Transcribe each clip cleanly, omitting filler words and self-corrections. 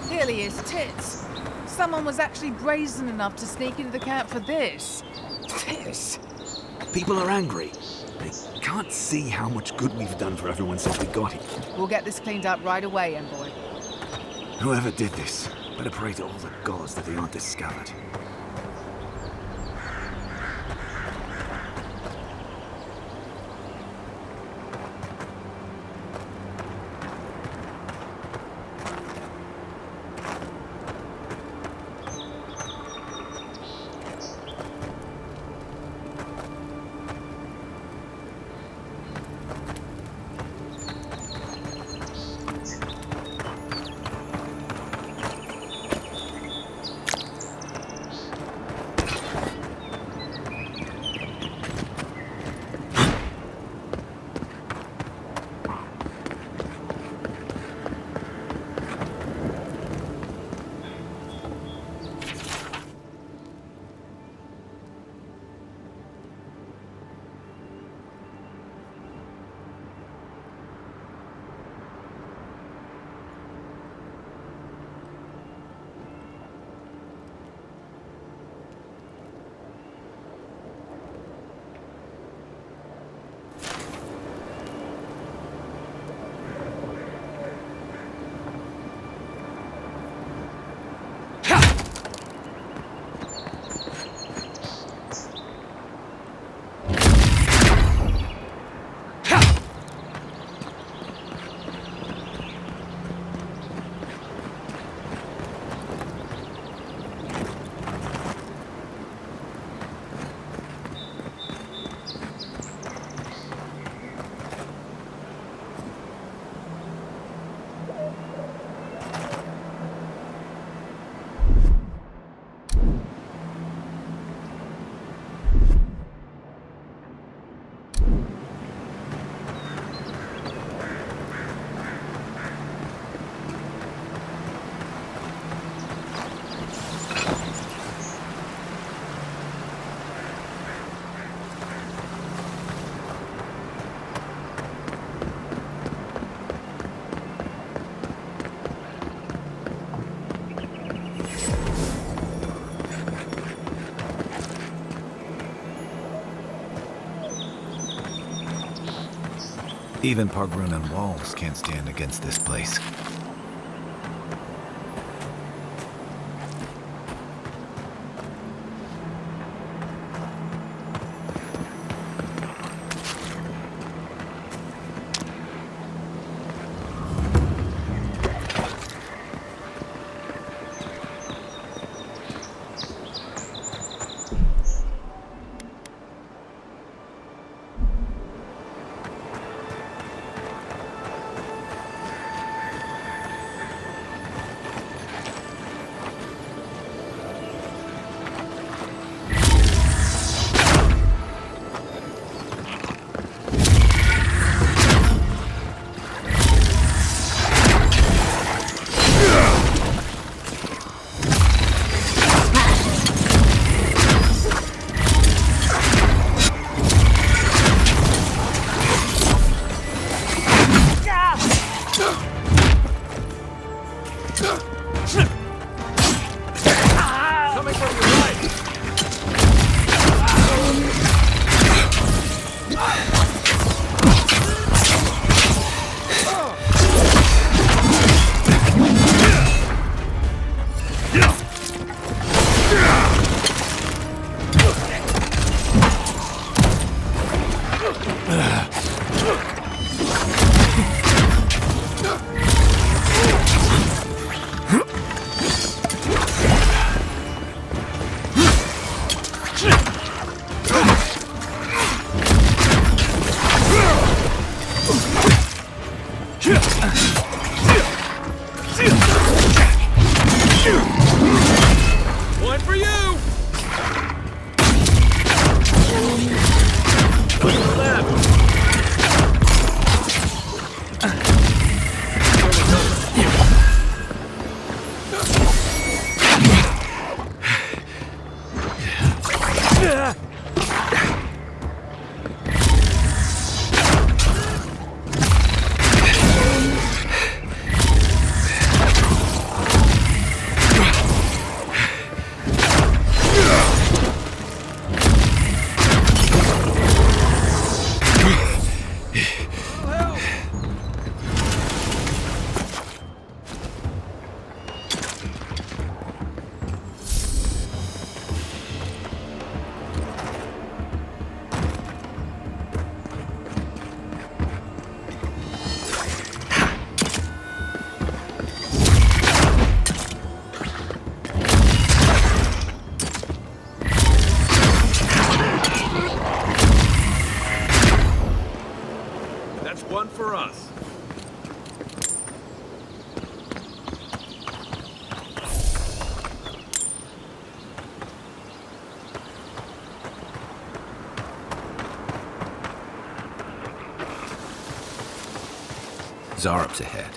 Clearly his tits. Someone was actually brazen enough to sneak into the camp for this. This. People are angry. They can't see how much good we've done for everyone since we got here. We'll get this cleaned up right away, envoy. Whoever did this, better pray to all the gods that they aren't discovered. Even Pargrun and walls can't stand against this place. That's one for us. Zarup's ahead.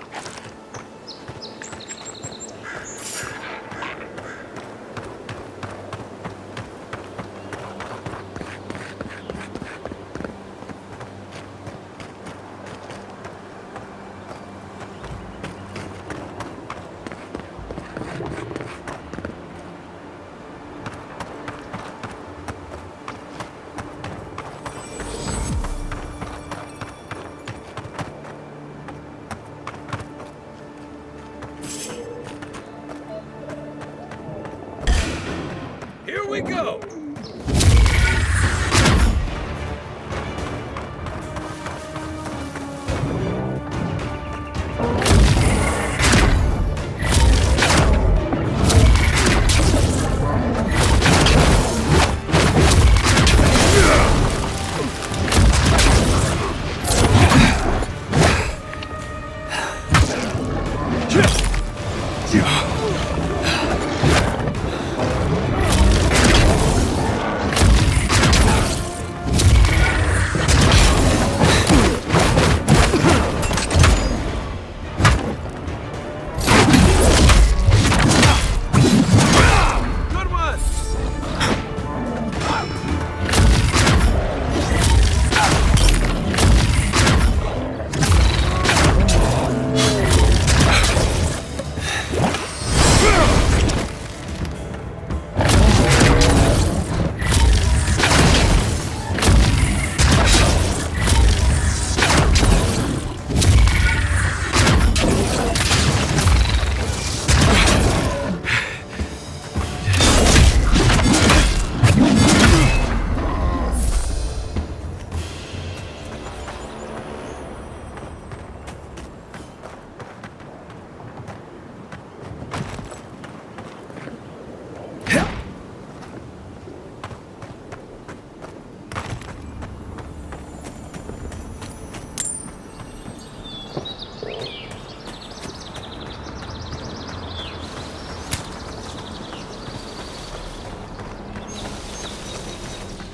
Here we go!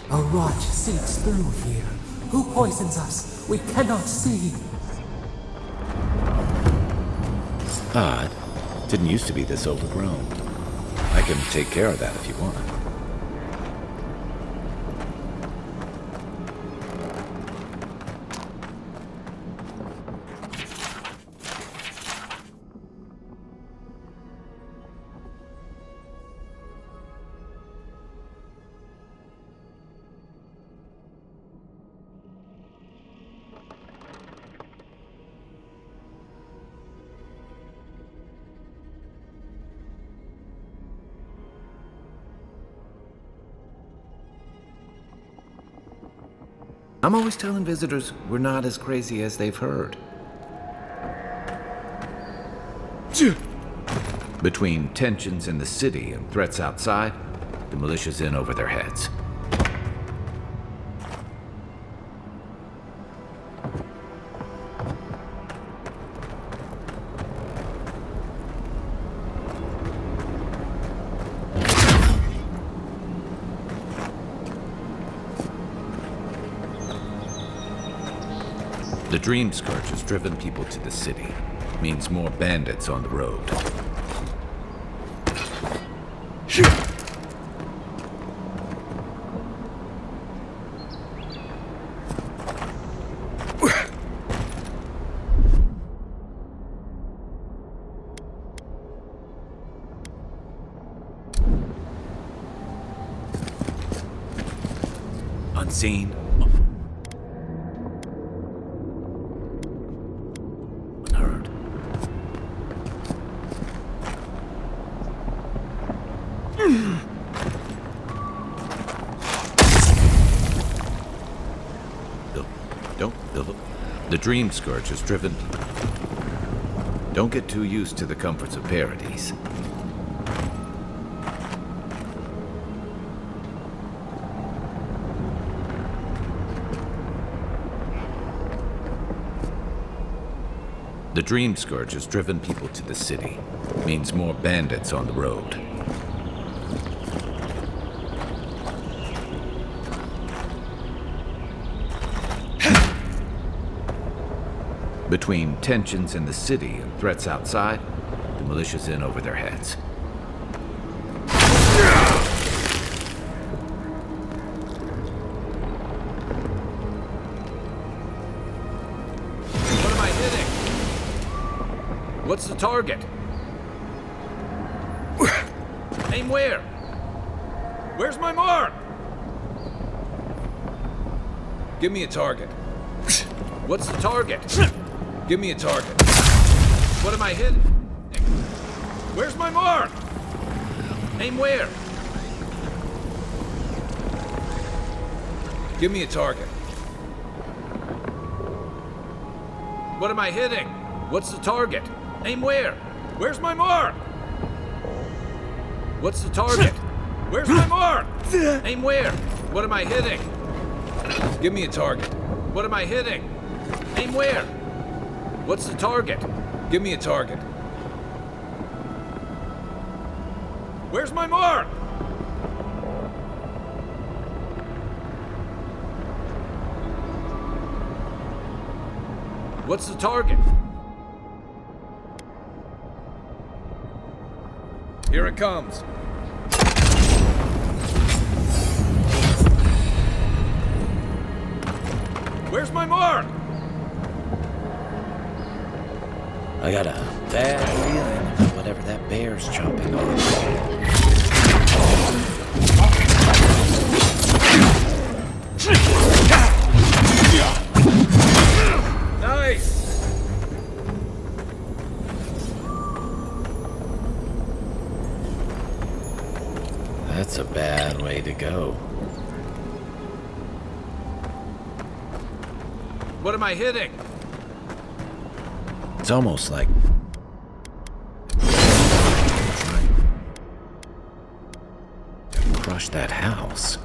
A rot seeps through here. Who poisons us? We cannot see. Odd. Didn't used to be this overgrown. I can take care of that if you want. I'm always telling visitors we're not as crazy as they've heard. Between tensions in the city and threats outside, the militia's in over their heads. The Dream Scourge has driven people to the city. Means more bandits on the road. unseen. Unheard. The Dream Scourge has driven. Don't get too used to the comforts of Paradise. The Dream Scourge has driven people to the city. Means more bandits on the road. Between tensions in the city and threats outside, the militia's in over their heads. What am I hitting? What's the target? Aim where? Where's my mark? Give me a target. What's the target? Give me a target. What am I hitting? Where's my mark? Aim where? Give me a target. What am I hitting? What's the target? Aim where? Where's my mark? What's the target? Where's my mark? Aim where? What am I hitting? Give me a target. What am I hitting? Aim where? What's the target? Give me a target. Where's my mark? What's the target? Here it comes. Where's my mark? I got a bad feeling about whatever that bear's chomping on. Nice! That's a bad way to go. What am I hitting? It's almost like trying to crush that house.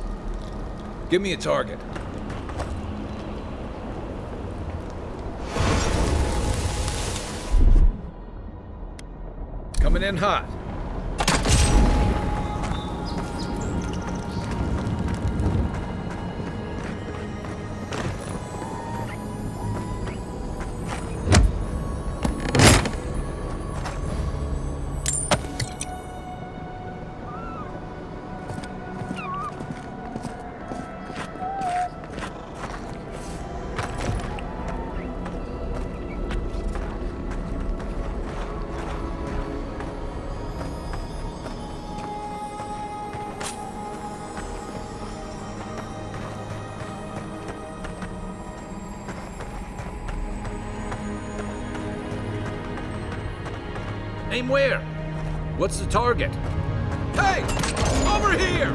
Give me a target. Coming in hot. Aim where? What's the target? Hey! Over here!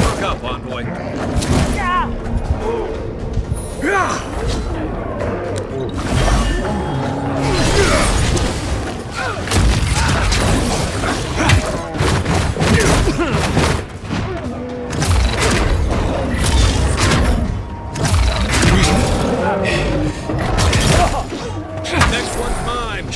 Look up, envoy. Next one's mine.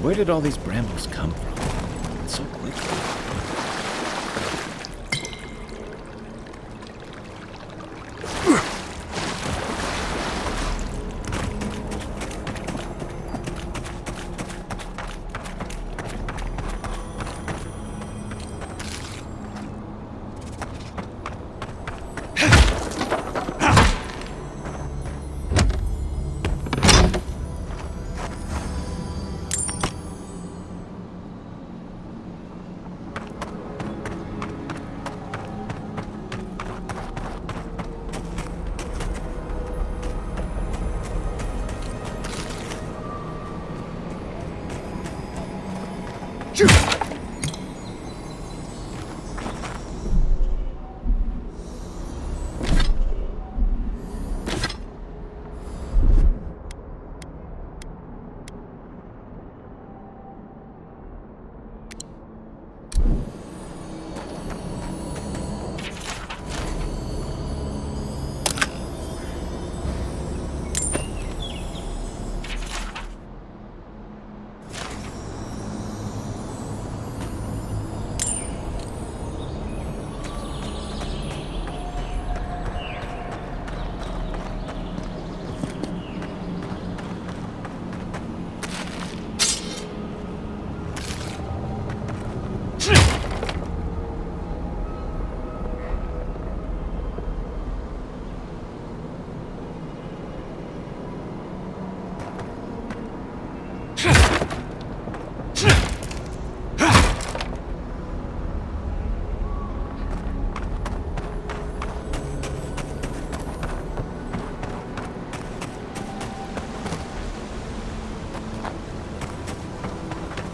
Where did all these brambles come from? It's so quickly.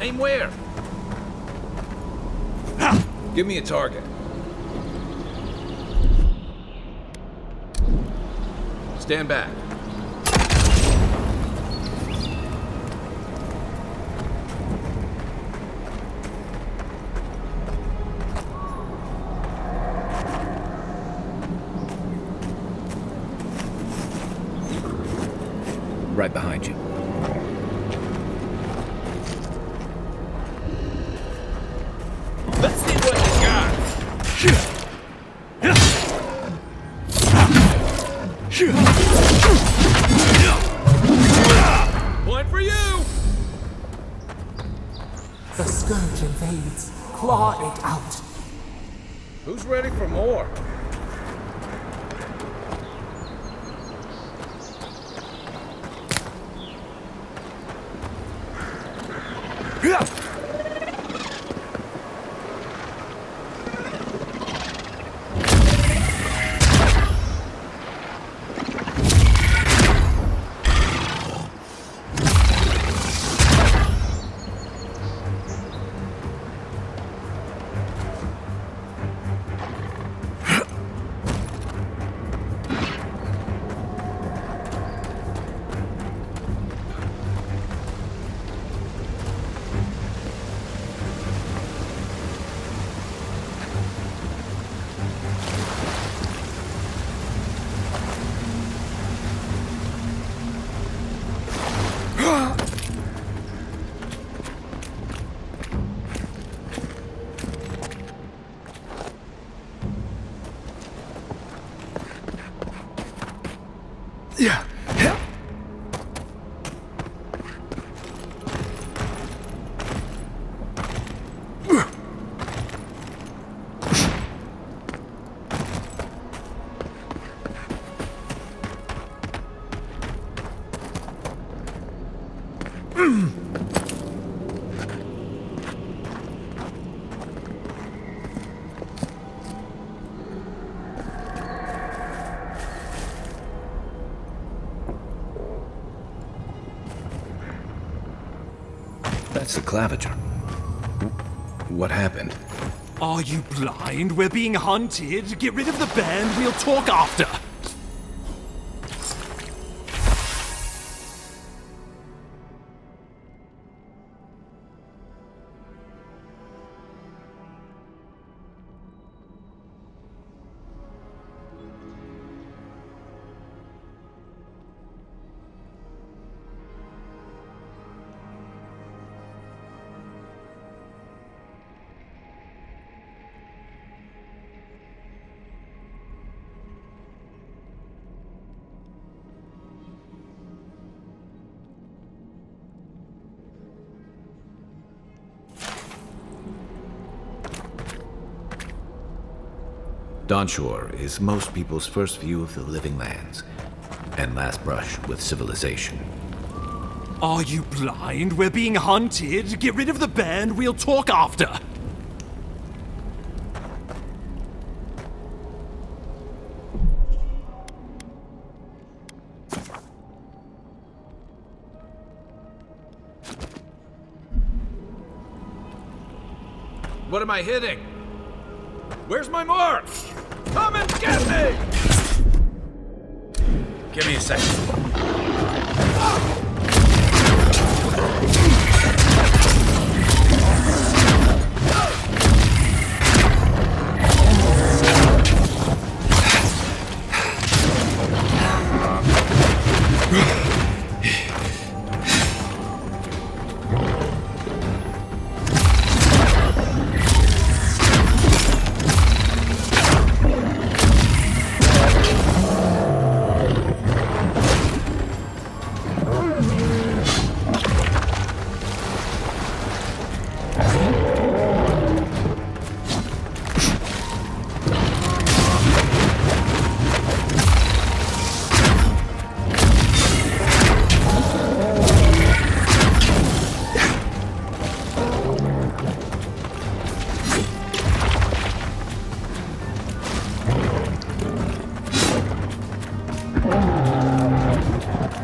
Aim where? Give me a target. Stand back. Right behind you. Let's see what you got. Point for you! The scourge invades. Claw it out. Who's ready for more? Yeah. That's the claviger. What happened? Are you blind? We're being hunted. Get rid of the band. We'll talk after. Dawnshore is most people's first view of the living lands, and last brush with civilization. Are you blind? We're being hunted. Get rid of the band, we'll talk after. What am I hitting? Where's my mark? Come and get me! Give me a second.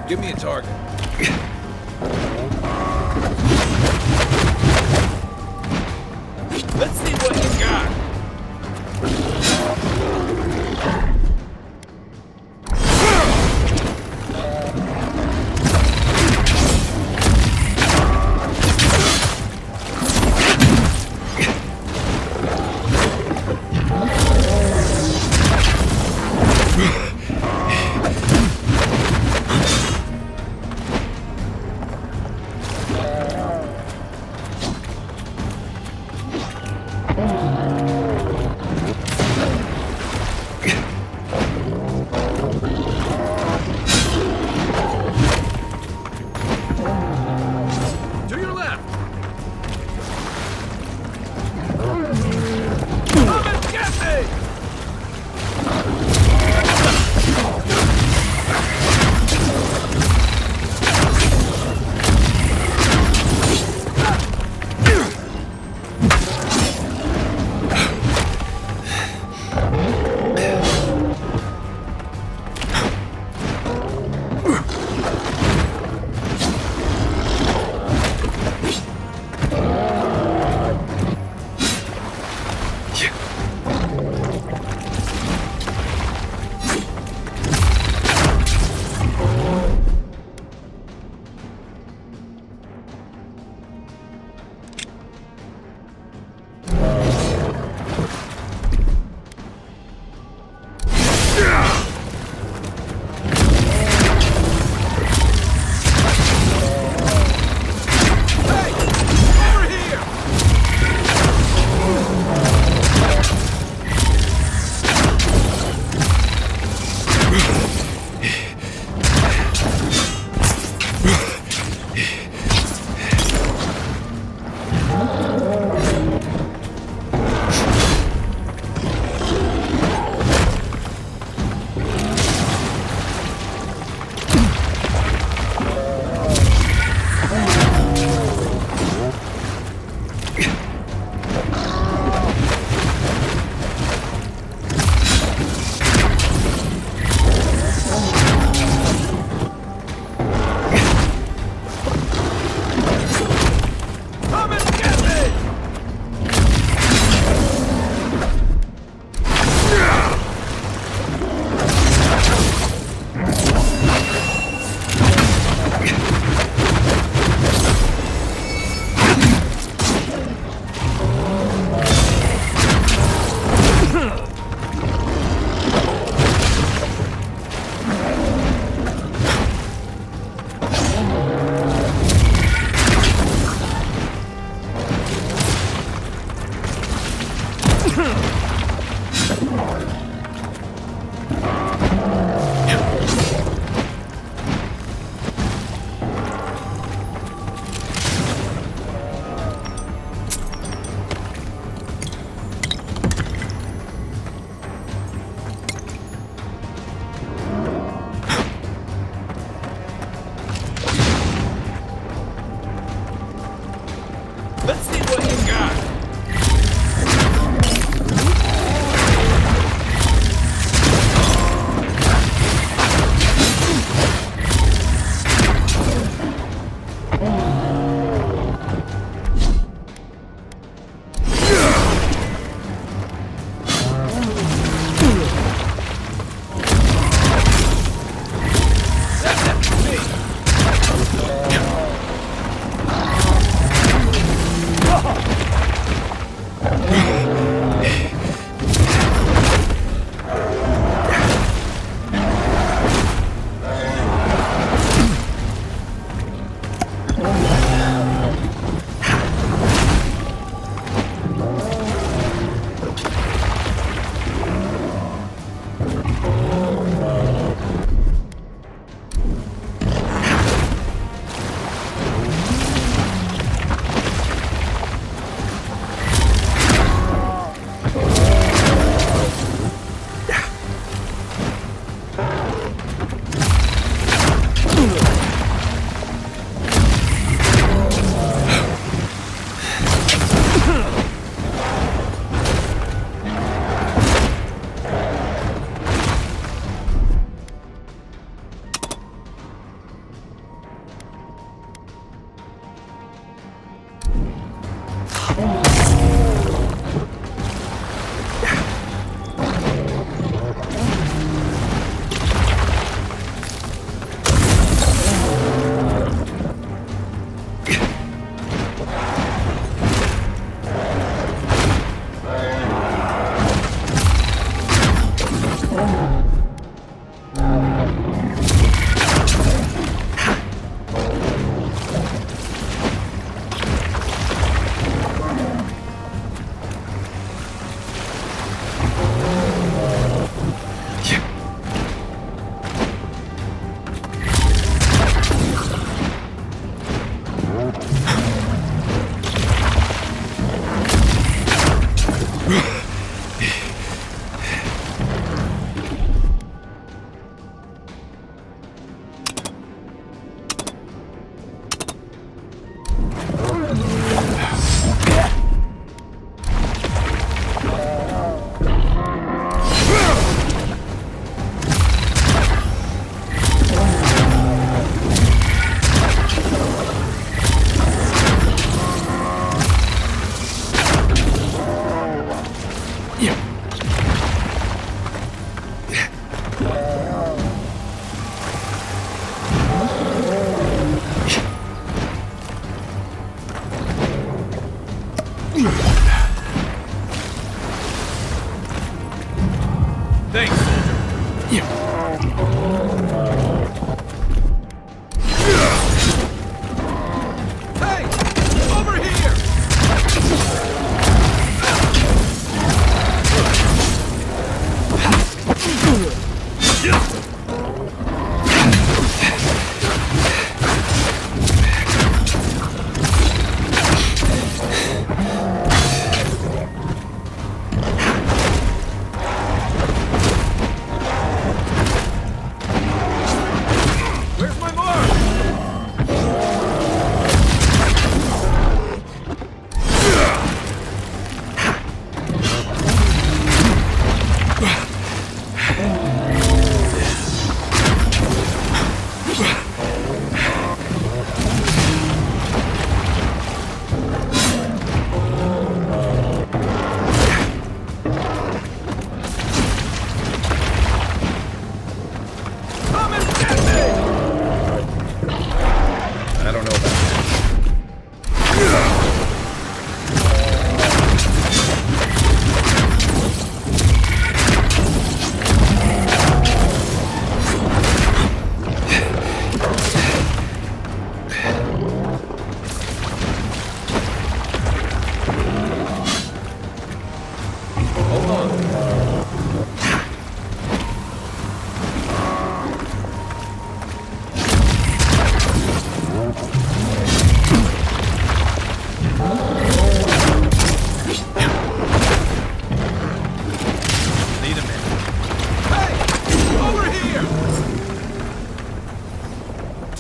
Give me a target. Let's see what you got.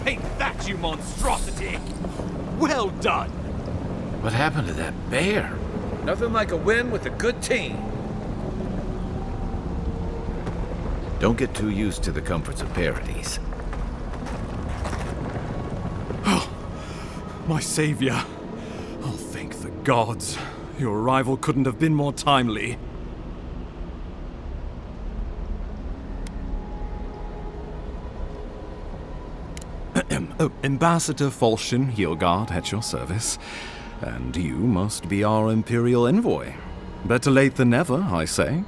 Ain't that you monstrosity? Well done! What happened to that bear? Nothing like a win with a good team. Don't get too used to the comforts of paradise. My savior. Oh, thank the gods. Your arrival couldn't have been more timely. Ambassador Falchion Heelguard at your service. And you must be our Imperial envoy. Better late than never, I say.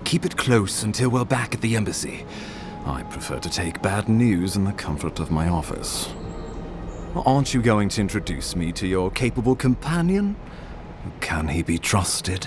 Keep it close until we're back at the embassy. I prefer to take bad news in the comfort of my office. Aren't you going to introduce me to your capable companion? Can he be trusted?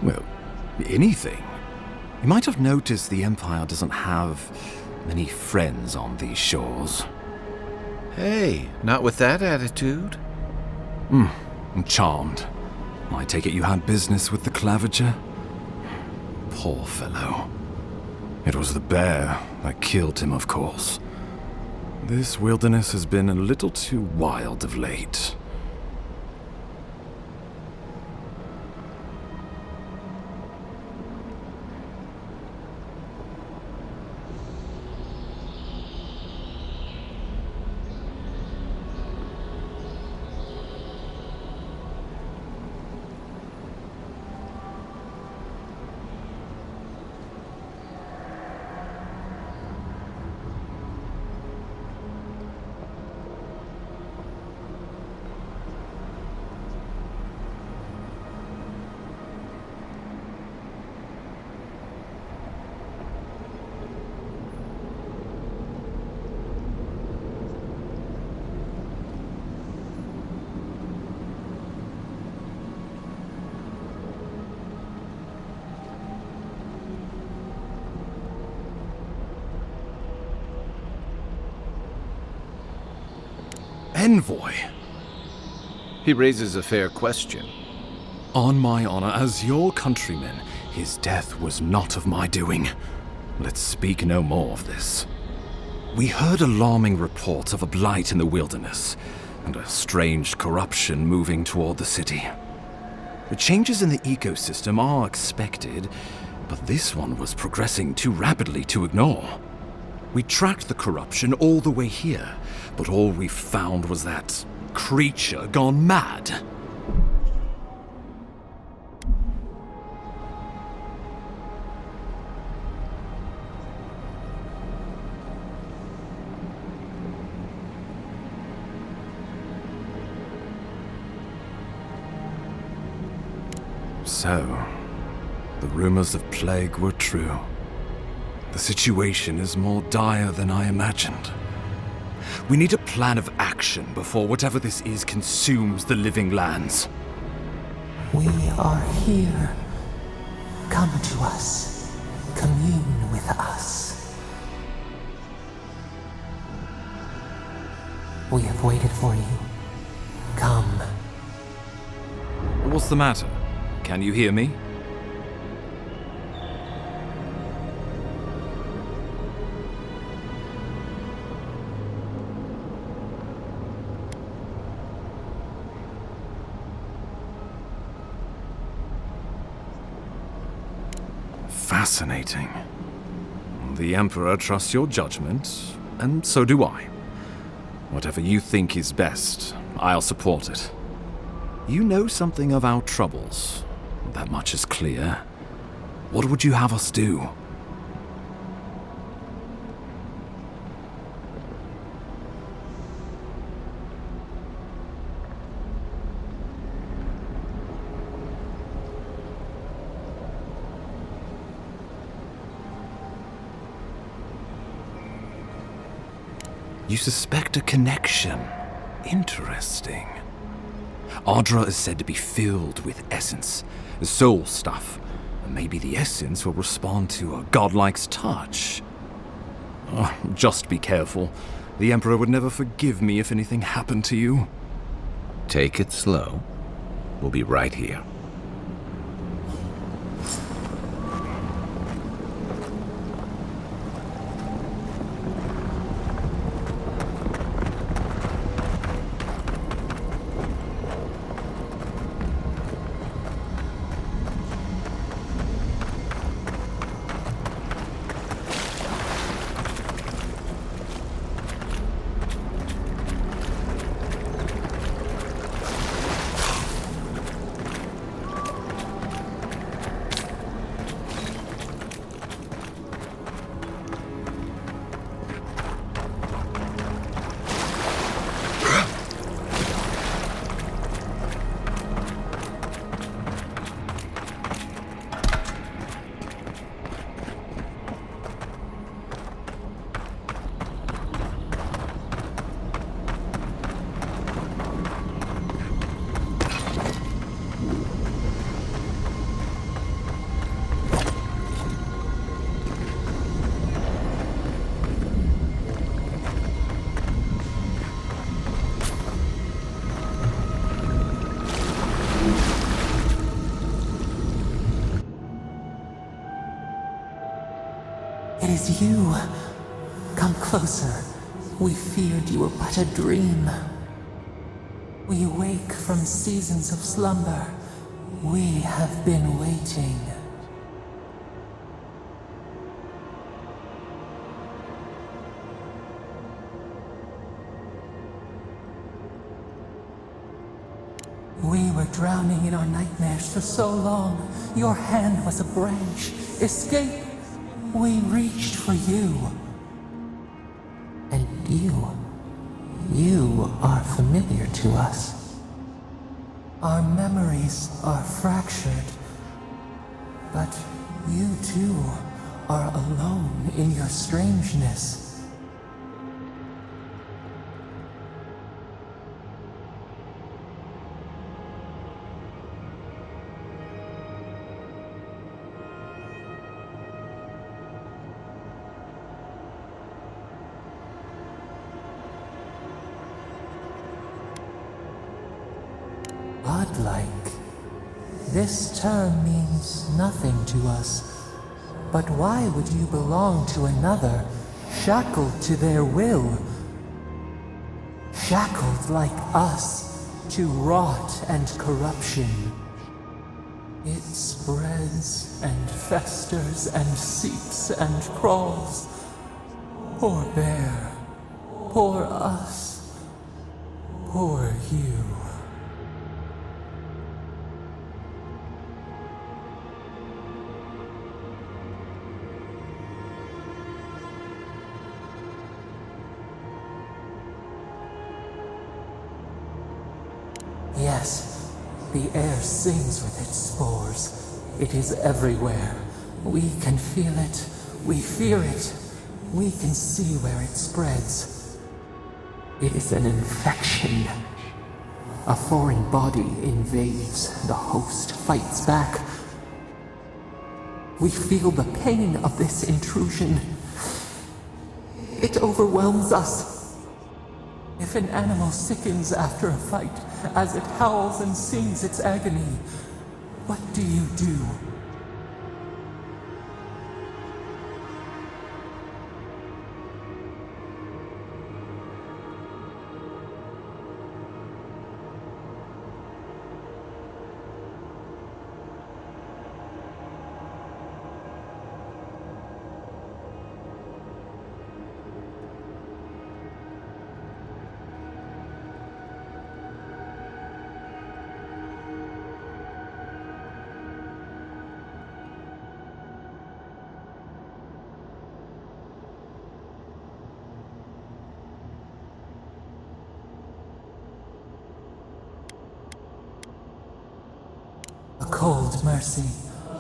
Well, anything. You might have noticed the Empire doesn't have many friends on these shores. Hey, not with that attitude. I'm charmed. I take it you had business with the Claviger? Poor fellow. It was the bear that killed him, of course. This wilderness has been a little too wild of late. Envoy? He raises a fair question. On my honor as your countryman, his death was not of my doing. Let's speak no more of this. We heard alarming reports of a blight in the wilderness, and a strange corruption moving toward the city. The changes in the ecosystem are expected, but this one was progressing too rapidly to ignore. We tracked the corruption all the way here, but all we found was that creature gone mad. So, the rumors of plague were true. The situation is more dire than I imagined. We need a plan of action before whatever this is consumes the living lands. We are here. Come to us. Commune with us. We have waited for you. Come. What's the matter? Can you hear me? Fascinating. The Emperor trusts your judgment, and so do I. Whatever you think is best, I'll support it. You know something of our troubles. That much is clear. What would you have us do? You suspect a connection. Interesting. Ardra is said to be filled with essence, soul stuff. Maybe the essence will respond to a godlike's touch. Oh, just be careful. The Emperor would never forgive me if anything happened to you. Take it slow. We'll be right here. It is you. Come closer. We feared you were but a dream. We wake from seasons of slumber. We have been waiting. We were drowning in our nightmares for so long. Your hand was a branch. Escape! We reached for you. And you are familiar to us. Our memories are fractured. But you too are alone in your strangeness. Godlike. This term means nothing to us. But why would you belong to another, shackled to their will? Shackled like us to rot and corruption. It spreads and festers and seeps and crawls. Poor bear. Poor us. Poor you. Yes, the air sings with its spores. It is everywhere. We can feel it. We fear it. We can see where it spreads. It is an infection. A foreign body invades. The host fights back. We feel the pain of this intrusion. It overwhelms us. If an animal sickens after a fight, as it howls and sings its agony, what do you do? A cold mercy,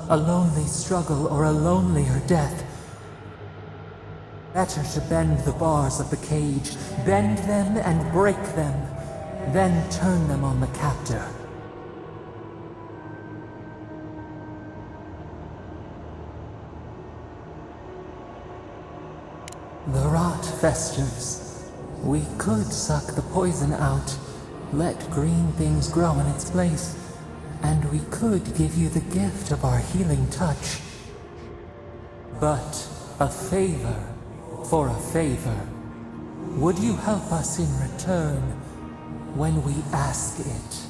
a lonely struggle, or a lonelier death. Better to bend the bars of the cage, bend them and break them, then turn them on the captor. The rot festers. We could suck the poison out, let green things grow in its place, and we could give you the gift of our healing touch. But a favor for a favor. Would you help us in return when we ask it?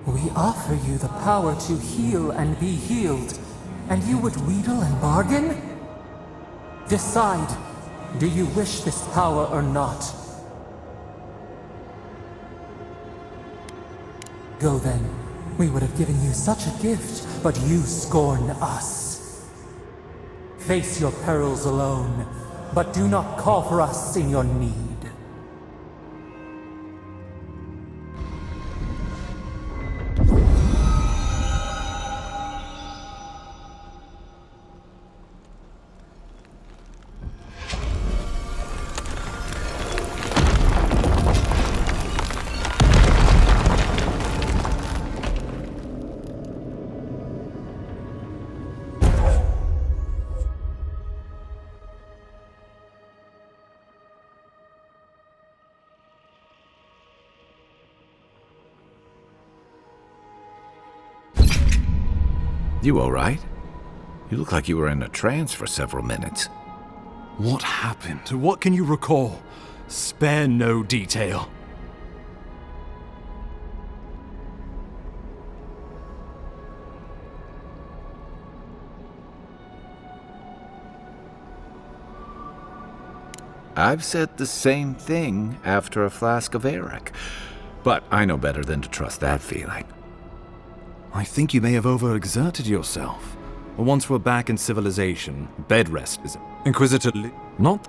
We offer you the power to heal and be healed, and you would wheedle and bargain? Decide, do you wish this power or not? Go then. We would have given you such a gift, but you scorn us. Face your perils alone, but do not call for us in your need. You all right? You look like you were in a trance for several minutes. What happened? What can you recall? Spare no detail. I've said the same thing after a flask of Eric, but I know better than to trust that feeling. I think you may have overexerted yourself. Once we're back in civilization, bed rest is Inquisitor not.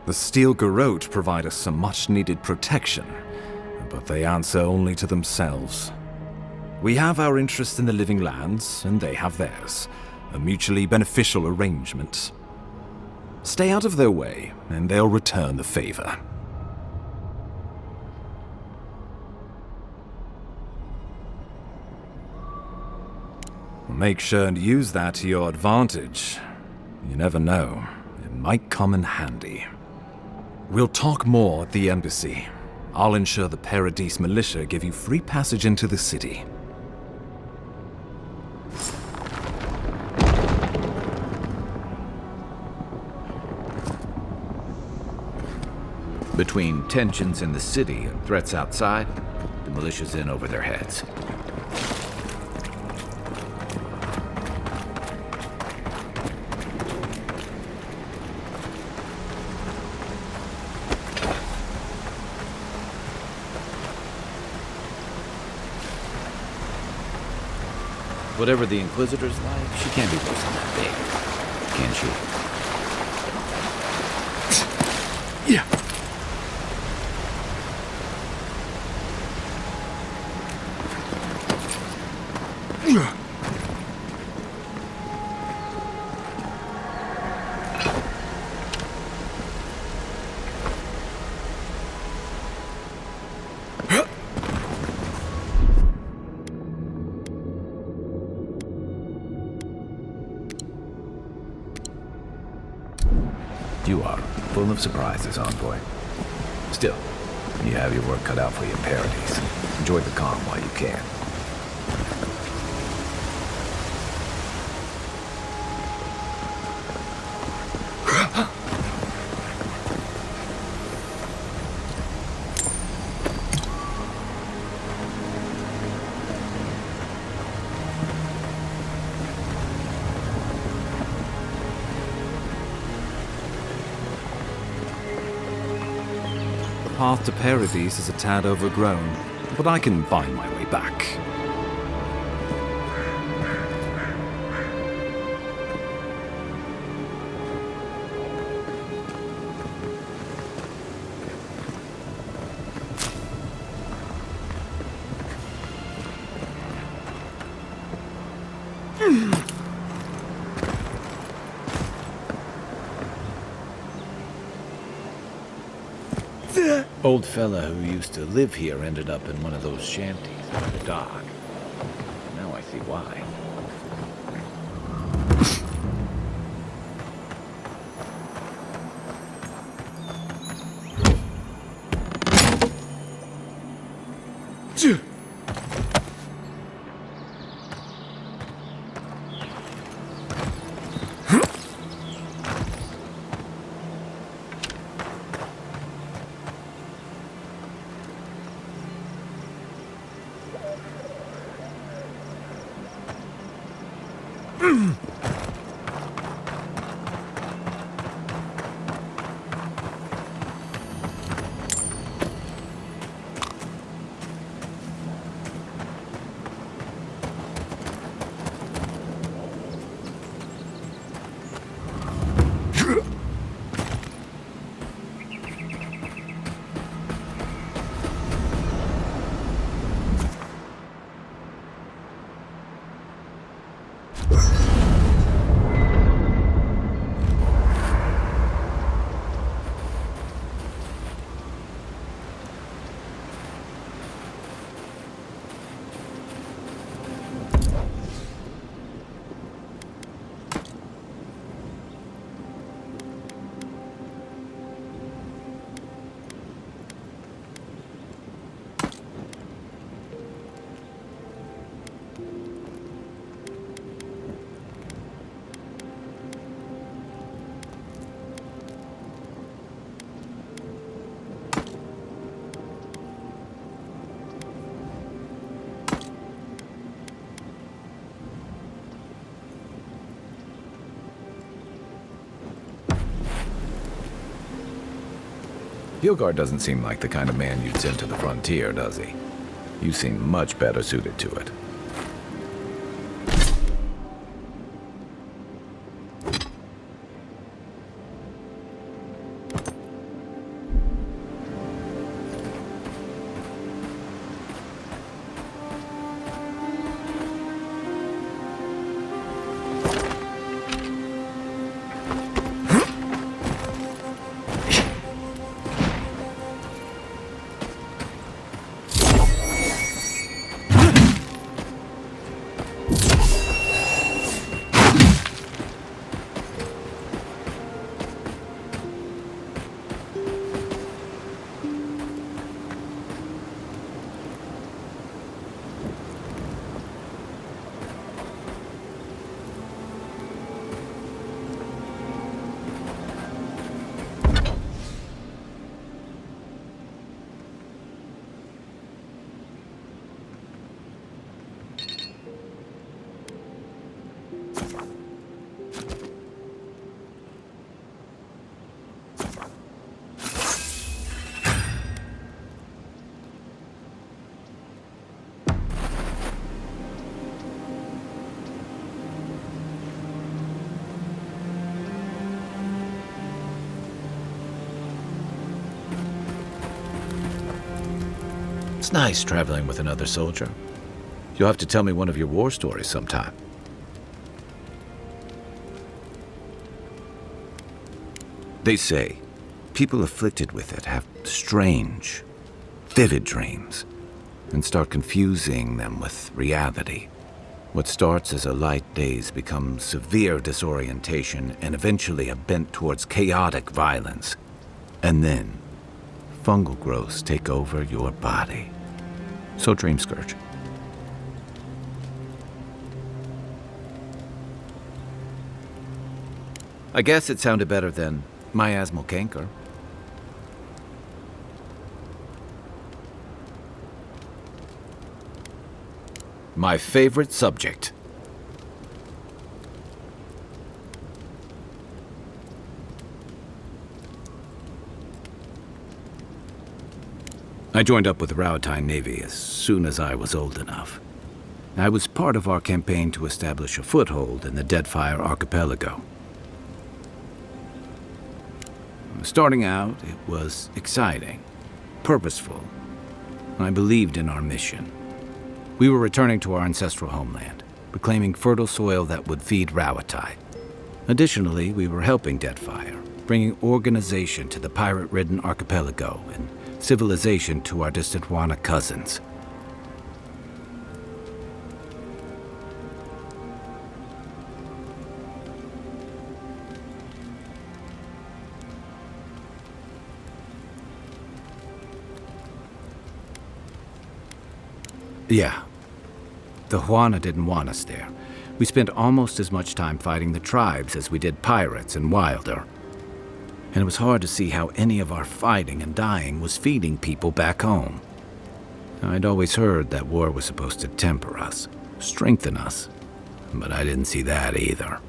The Steel Garrote provide us some much-needed protection, but they answer only to themselves. We have our interest in the living lands, and they have theirs, a mutually beneficial arrangement. Stay out of their way, and they'll return the favor. Make sure and use that to your advantage. You never know, it might come in handy. We'll talk more at the embassy. I'll ensure the Paradise militia give you free passage into the city. Between tensions in the city and threats outside, the militia's in over their heads. Whatever the Inquisitor's like, she can't be worse than that big, can she? Yeah. You are full of surprises, Envoy. Still, you have your work cut out for you in Paradise. Enjoy the calm while you can. The path to Paradise is a tad overgrown, but I can find my way back. Old fella who used to live here ended up in one of those shanties by the dock. Now I see why. Hilgard doesn't seem like the kind of man you'd send to the frontier, does he? You seem much better suited to it. It's nice traveling with another soldier. You'll have to tell me one of your war stories sometime. They say people afflicted with it have strange, vivid dreams and start confusing them with reality. What starts as a light daze becomes severe disorientation and eventually a bent towards chaotic violence. And then, fungal growths take over your body. So Dream Scourge. I guess it sounded better than miasmal canker. My favorite subject. I joined up with the Rowatine Navy as soon as I was old enough. I was part of our campaign to establish a foothold in the Deadfire Archipelago. Starting out, it was exciting, purposeful. I believed in our mission. We were returning to our ancestral homeland, reclaiming fertile soil that would feed Rowatine. Additionally, we were helping Deadfire, bringing organization to the pirate-ridden archipelago and civilization to our distant Wana cousins. Yeah. The Huana didn't want us there. We spent almost as much time fighting the tribes as we did pirates and Wilder. And it was hard to see how any of our fighting and dying was feeding people back home. I'd always heard that war was supposed to temper us, strengthen us, but I didn't see that either.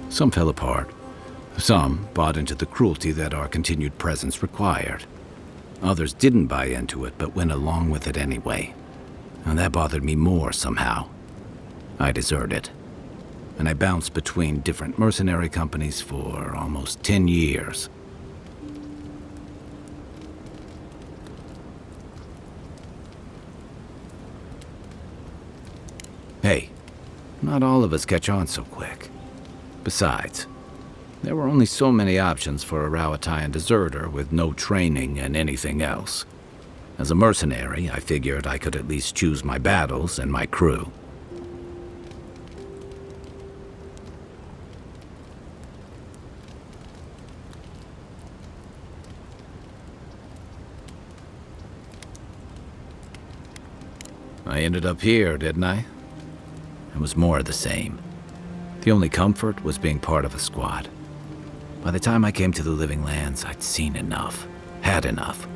Some fell apart. Some bought into the cruelty that our continued presence required. Others didn't buy into it, but went along with it anyway. And that bothered me more somehow. I deserted. And I bounced between different mercenary companies for almost 10 years. Hey, not all of us catch on so quick. Besides, there were only so many options for a Rowatine deserter with no training and anything else. As a mercenary, I figured I could at least choose my battles and my crew. I ended up here, didn't I? It was more of the same. The only comfort was being part of a squad. By the time I came to the Living Lands, I'd seen enough, had enough.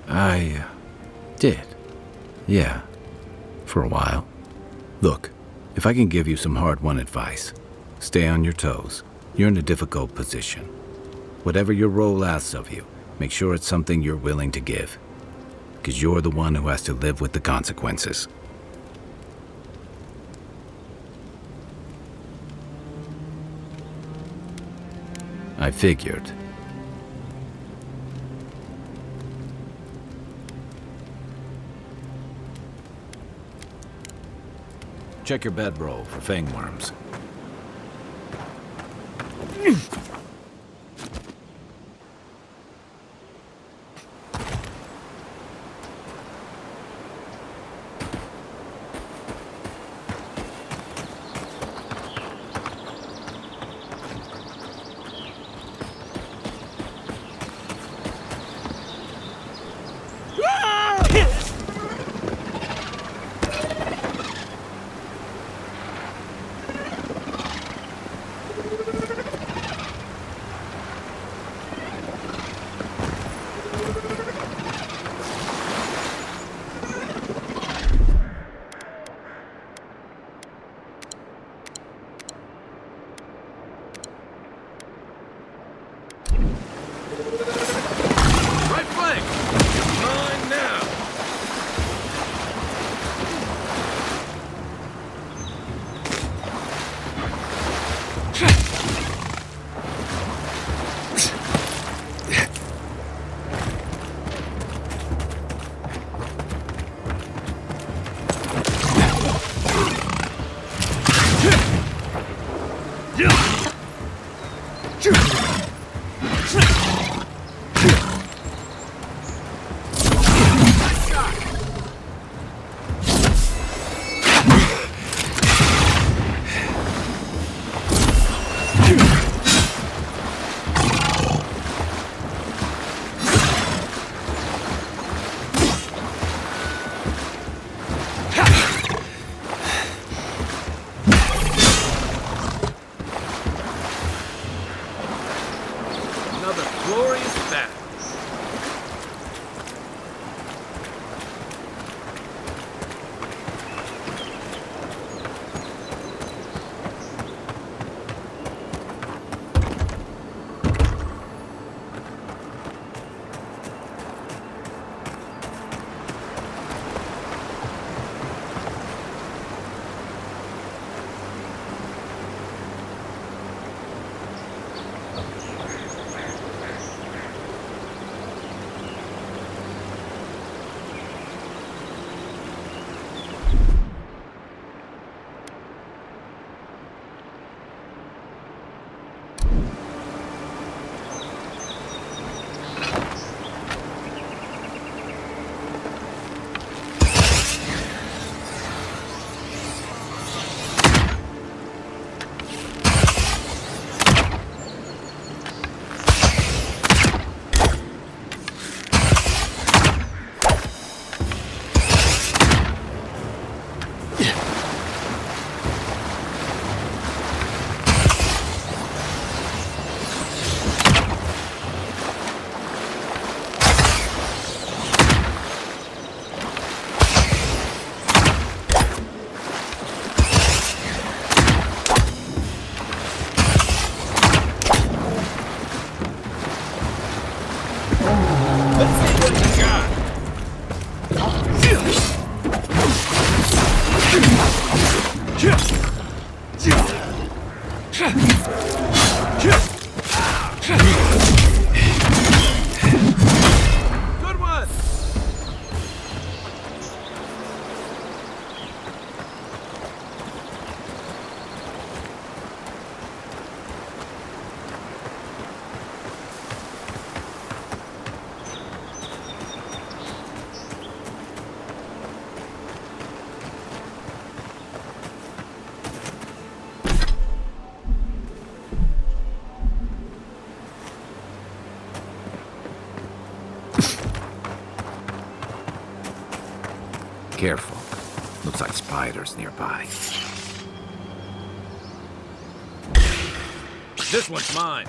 I did. Yeah, for a while. Look, if I can give you some hard-won advice, stay on your toes. You're in a difficult position. Whatever your role asks of you, make sure it's something you're willing to give. Because you're the one who has to live with the consequences. I figured. Check your bedroll for fangworms. Careful. Looks like spiders nearby. This one's mine.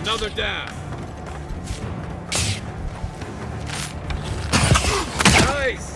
Another down. Nice.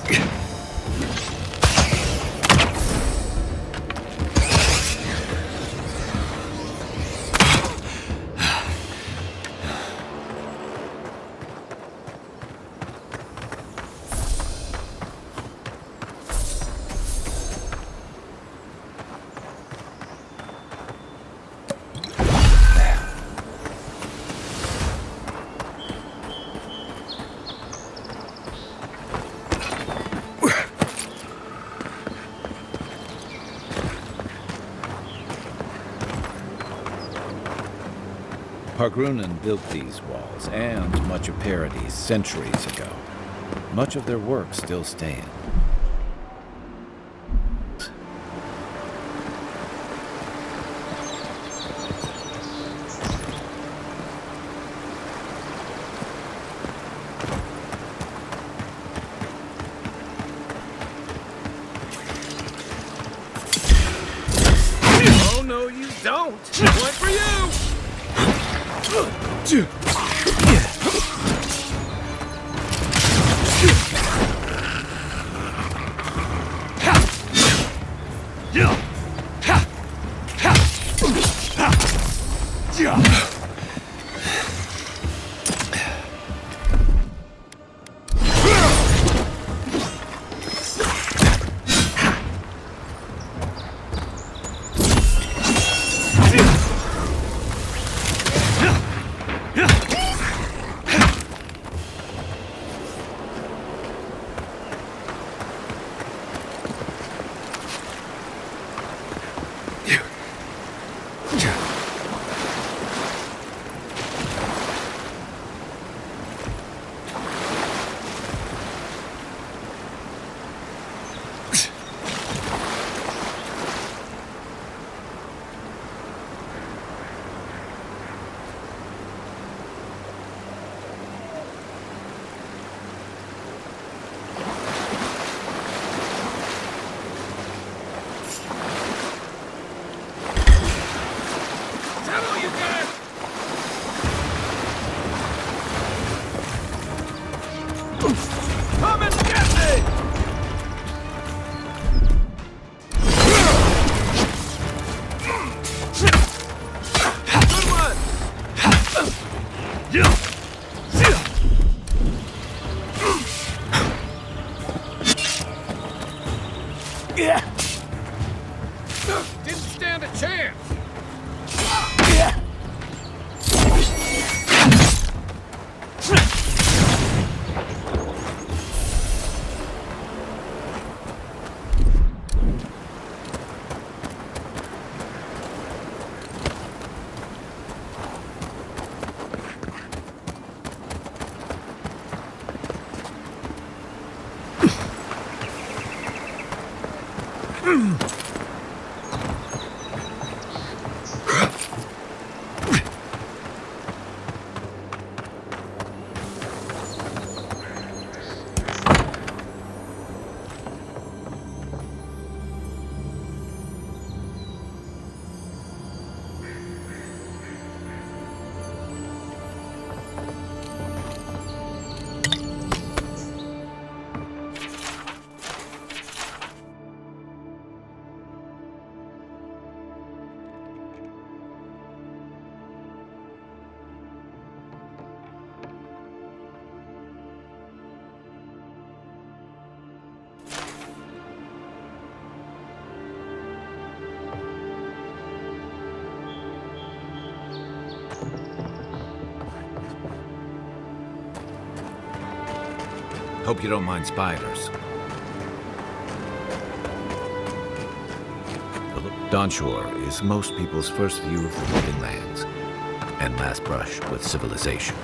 Pargrunen built these walls and much of Paradis centuries ago. Much of their work still stands. Oh, no, you don't. One for you. Come and get me! Good one! Didn't stand a chance! Hope you don't mind spiders. Dawnshore is most people's first view of the living lands and last brush with civilization.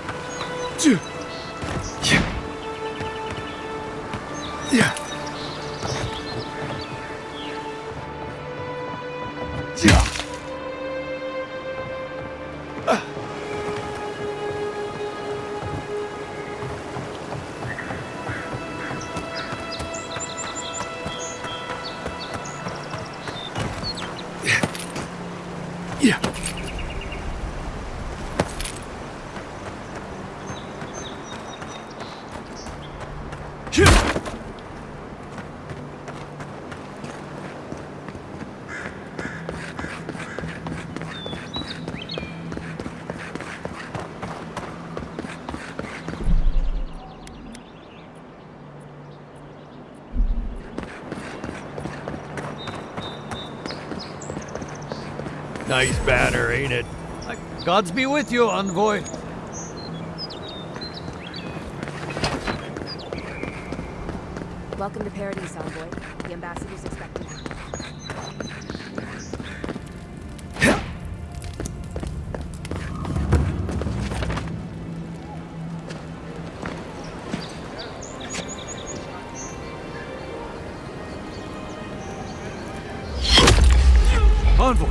Nice banner, ain't it? Gods be with you, envoy. Welcome to Paradise, envoy. The ambassador's expected. Envoy!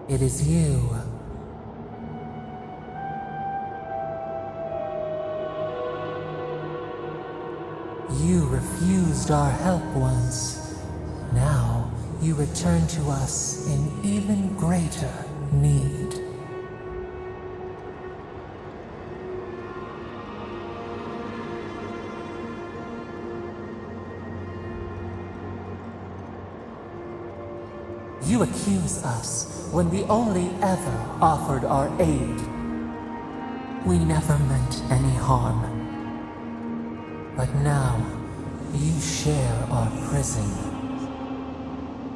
It is you. You refused our help once. Now you return to us in even greater need. You accuse us when we only ever offered our aid. We never meant any harm. But now, you share our prison.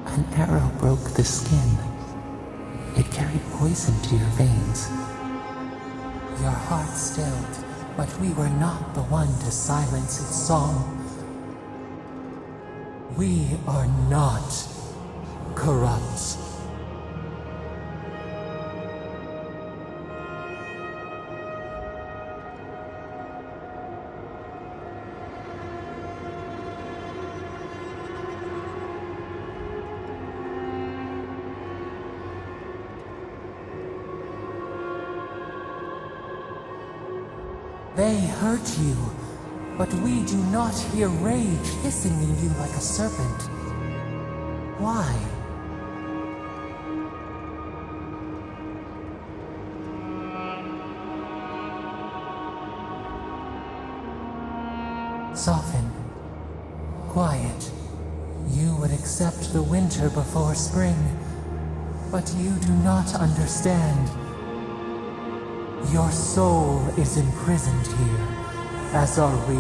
An arrow broke the skin. It carried poison to your veins. Your heart stilled, but we were not the one to silence its song. We are not corrupt. They hurt you, but we do not hear rage hissing in you like a serpent. Why? Soften. Quiet. You would accept the winter before spring, but you do not understand. Your soul is imprisoned here, as are we.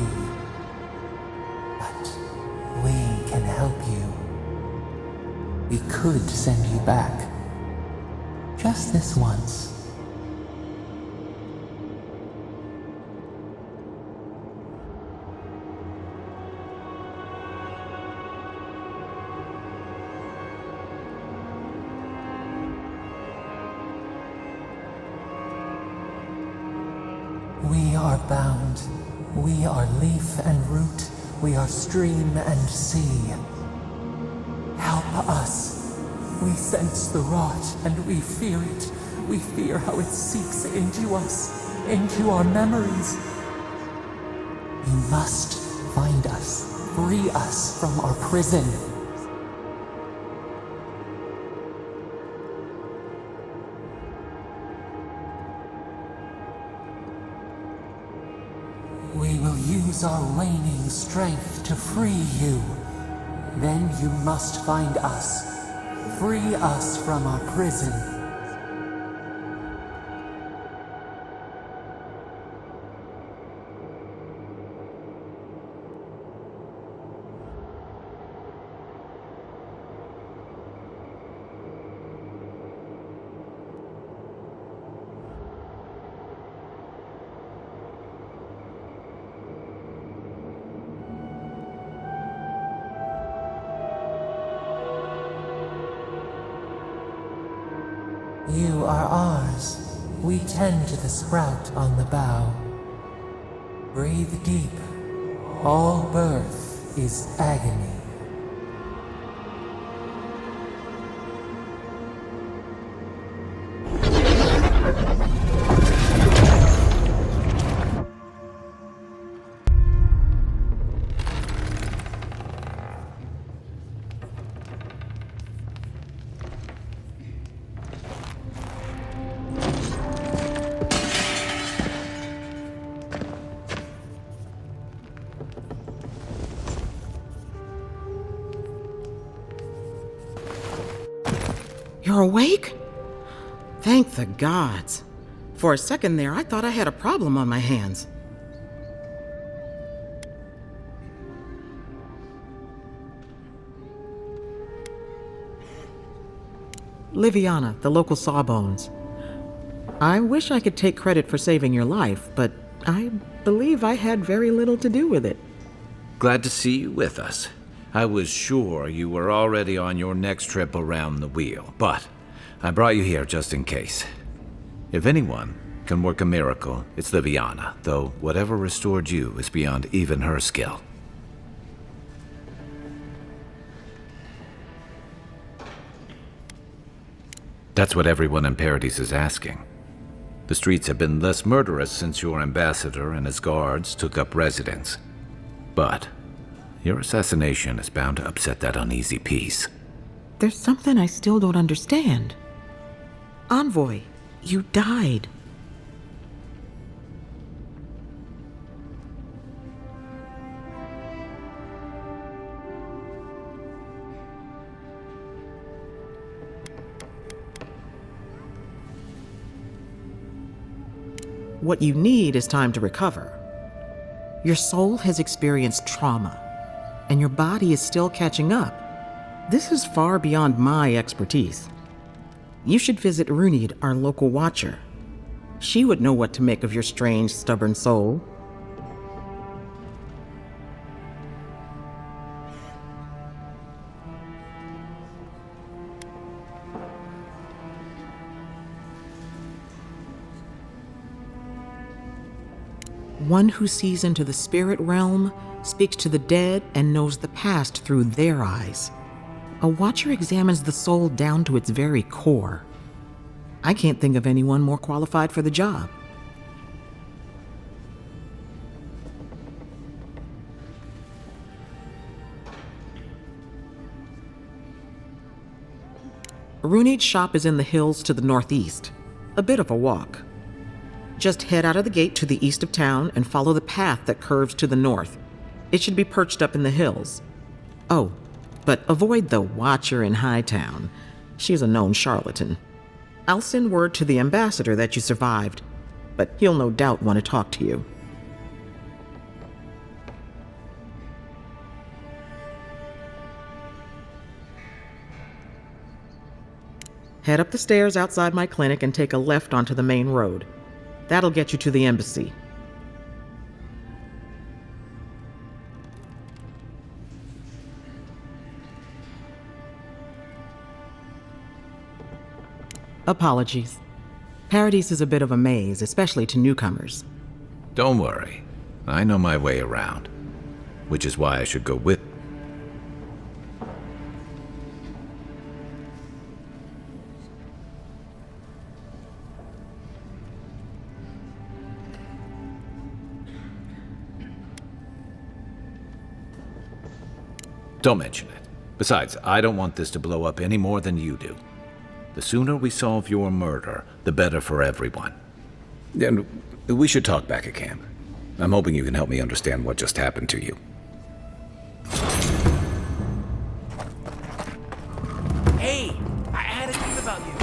But we can help you. We could send you back. Just this once. We are bound. We are leaf and root. We are stream and sea. Help us. We sense the rot and we fear it. We fear how it seeps into us. into our memories. You must find us, free us from our prison. We will use our waning strength to free you. Then you must find us, free us from our prison. You are ours. We tend to the sprout on the bough. Breathe deep. All birth is agony. You're awake? Thank the gods. For a second there, I thought I had a problem on my hands. Liviana, the local Sawbones. I wish I could take credit for saving your life, but I believe I had very little to do with it. Glad to see you with us. I was sure you were already on your next trip around the wheel, but I brought you here just in case. If anyone can work a miracle, it's Liviana, though whatever restored you is beyond even her skill. That's what everyone in Paradise is asking. The streets have been less murderous since your ambassador and his guards took up residence. But your assassination is bound to upset that uneasy peace. There's something I still don't understand. Envoy, you died. What you need is time to recover. Your soul has experienced trauma, and your body is still catching up. This is far beyond my expertise. You should visit Runid, our local watcher. She would know what to make of your strange, stubborn soul. One who sees into the spirit realm, speaks to the dead, and knows the past through their eyes. A watcher examines the soul down to its very core. I can't think of anyone more qualified for the job. Runid's shop is in the hills to the northeast. A bit of a walk. Just head out of the gate to the east of town and follow the path that curves to the north. It should be perched up in the hills. Oh, but avoid the Watcher in Hightown. She's a known charlatan. I'll send word to the ambassador that you survived, but he'll no doubt want to talk to you. Head up the stairs outside my clinic and take a left onto the main road. That'll get you to the embassy. Apologies. Paradise is a bit of a maze, especially to newcomers. Don't worry. I know my way around. Which is why I should go with. Don't mention it. Besides, I don't want this to blow up any more than you do. The sooner we solve your murder, the better for everyone. And we should talk back at camp. I'm hoping you can help me understand what just happened to you. Hey, I had a dream about you.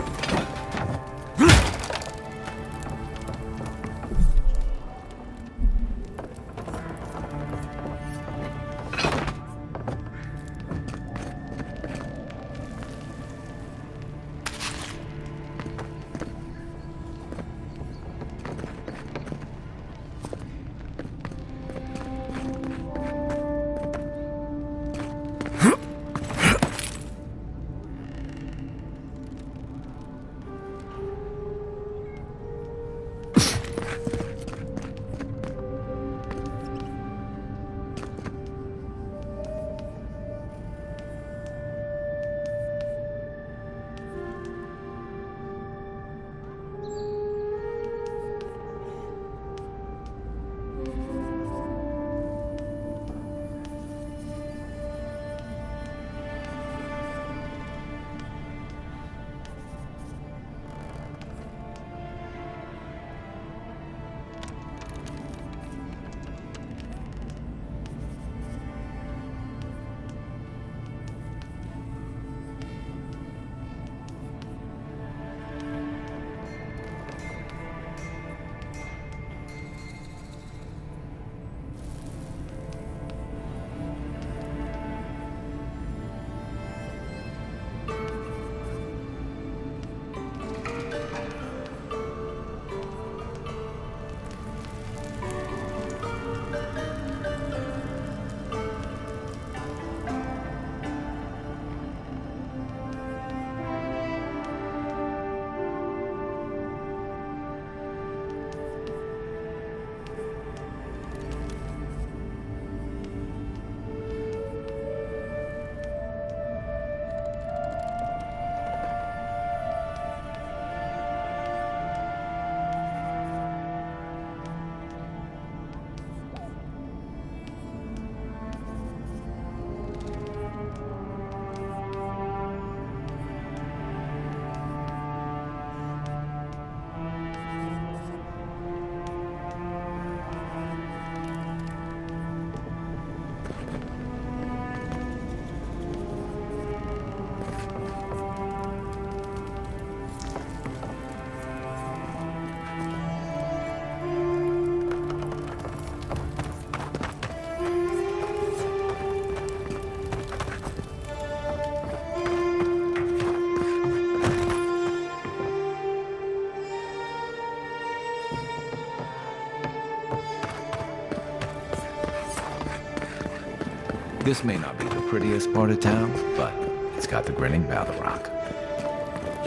This may not be the prettiest part of town, but it's got the grinning Battle Rock.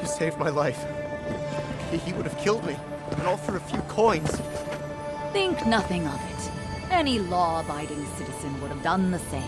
You saved my life. He would have killed me, and all for a few coins. Think nothing of it. Any law-abiding citizen would have done the same.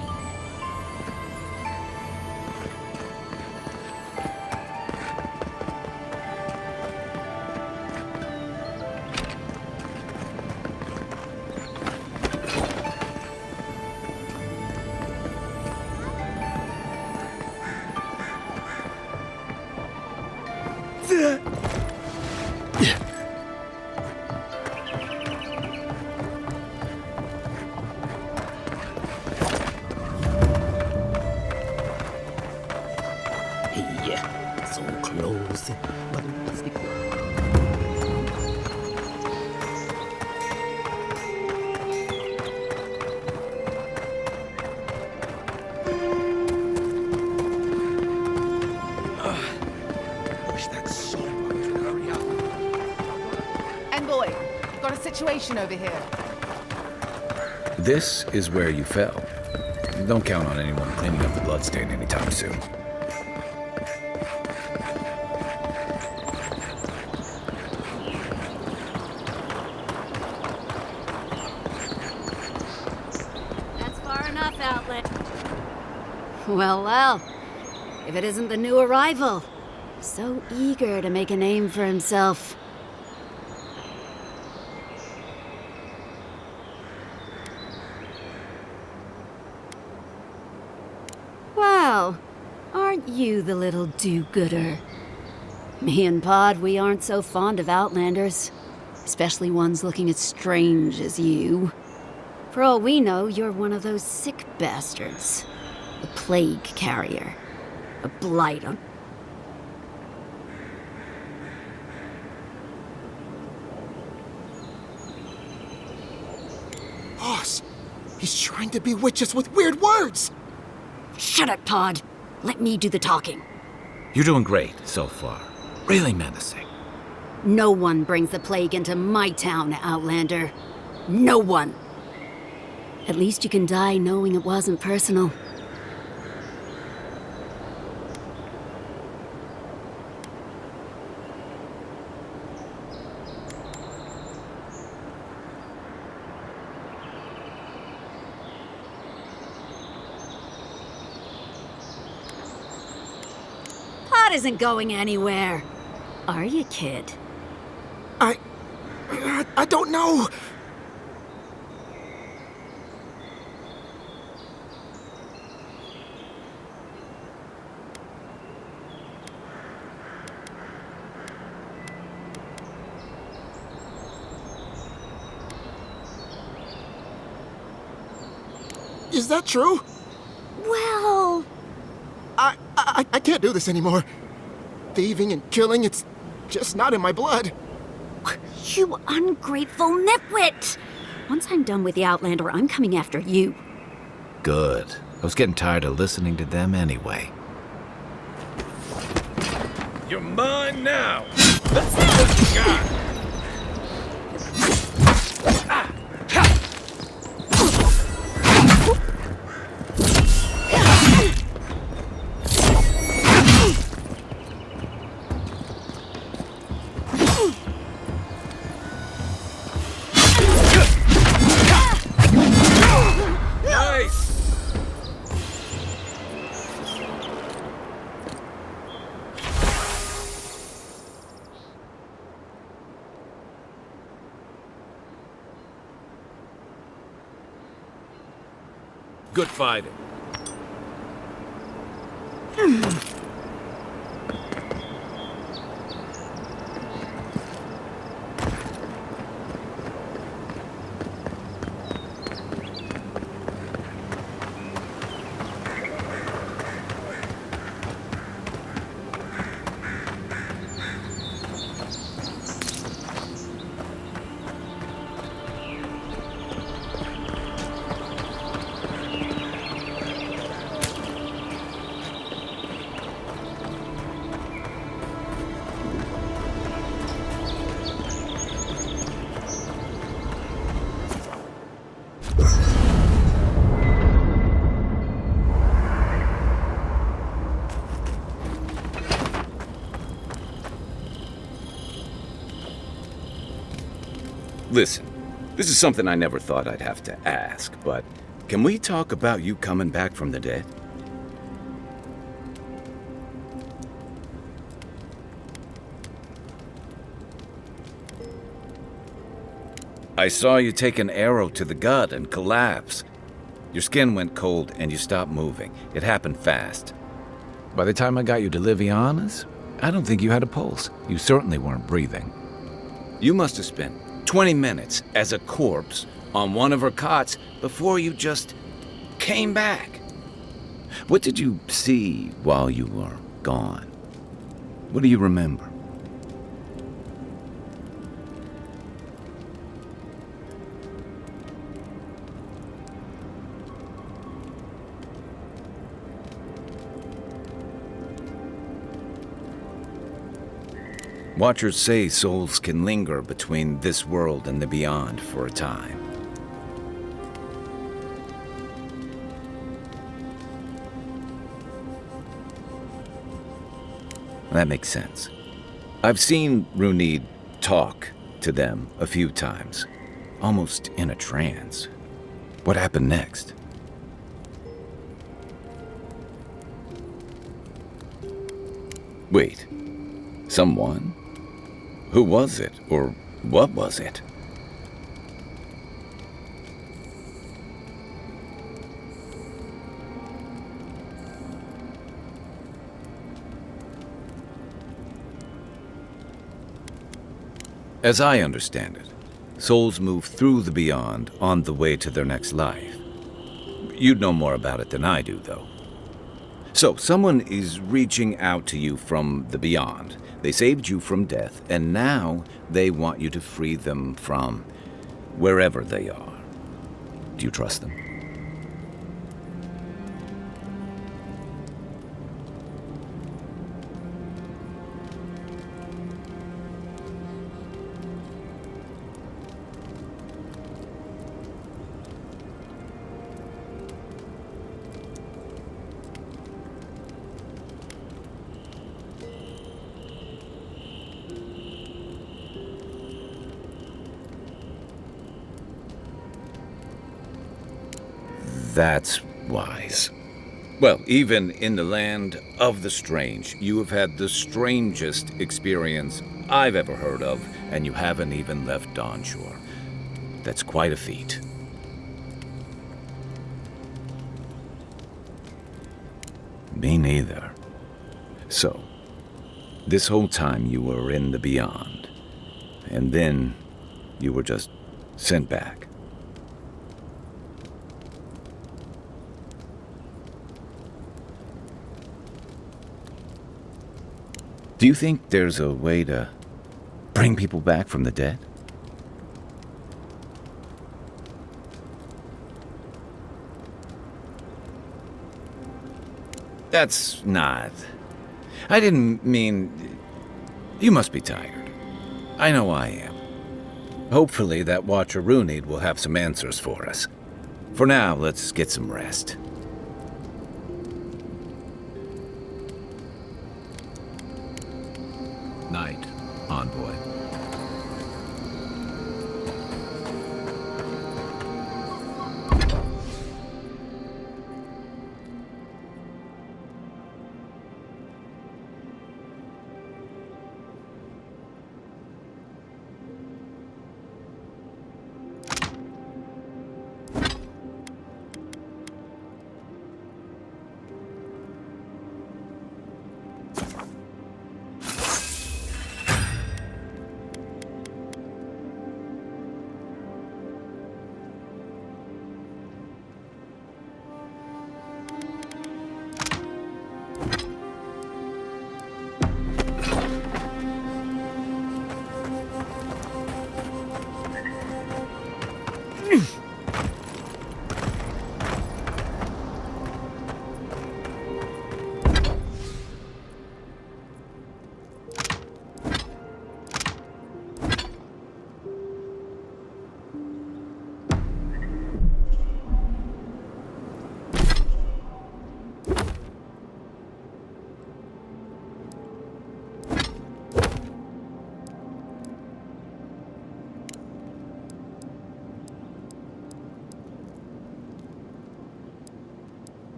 So close. Wish that son of a bitch would hurry up. Envoy, we've got a situation over here. This is where you fell. Don't count on anyone cleaning up the bloodstain anytime soon. That's far enough, Outlet. Well, well. If it isn't the new arrival. So eager to make a name for himself. aren't you the little do-gooder? Me and Pod, we aren't so fond of Outlanders. Especially ones looking as strange as you. For all we know, you're one of those sick bastards. A plague carrier. A blight on... Boss, he's trying to bewitch us with weird words! Shut it, Pod. Let me do the talking. You're doing great so far. Really menacing. No one brings the plague into my town, Outlander. No one. At least you can die knowing it wasn't personal. Pod isn't going anywhere. Are you, kid? I don't know. Is that true? Well... I can't do this anymore. Thieving and killing, it's just not in my blood. You ungrateful nitwit! Once I'm done with the Outlander, I'm coming after you. Good. I was getting tired of listening to them anyway. You're mine now. Let's see what you got. Good fighting. Listen, this is something I never thought I'd have to ask, but can we talk about you coming back from the dead? I saw you take an arrow to the gut and collapse. Your skin went cold and you stopped moving. It happened fast. By the time I got you to Liviana's, I don't think you had a pulse. You certainly weren't breathing. You must have spent 20 minutes as a corpse on one of her cots before you just came back. What did you see while you were gone? What do you remember? Watchers say souls can linger between this world and the beyond for a time. That makes sense. I've seen Runid talk to them a few times, almost in a trance. What happened next? Wait, someone? Who was it, or what was it? As I understand it, souls move through the beyond on the way to their next life. You'd know more about it than I do, though. So, someone is reaching out to you from the beyond. They saved you from death, and now they want you to free them from wherever they are. Do you trust them? That's wise. Well, even in the land of the strange, you have had the strangest experience I've ever heard of, and you haven't even left Dawnshore. That's quite a feat. Me neither. So, this whole time you were in the beyond, and then you were just sent back. Do you think there's a way to bring people back from the dead? That's not... I didn't mean... You must be tired. I know I am. Hopefully that Watcher Runid will have some answers for us. For now, let's get some rest. Night, envoy.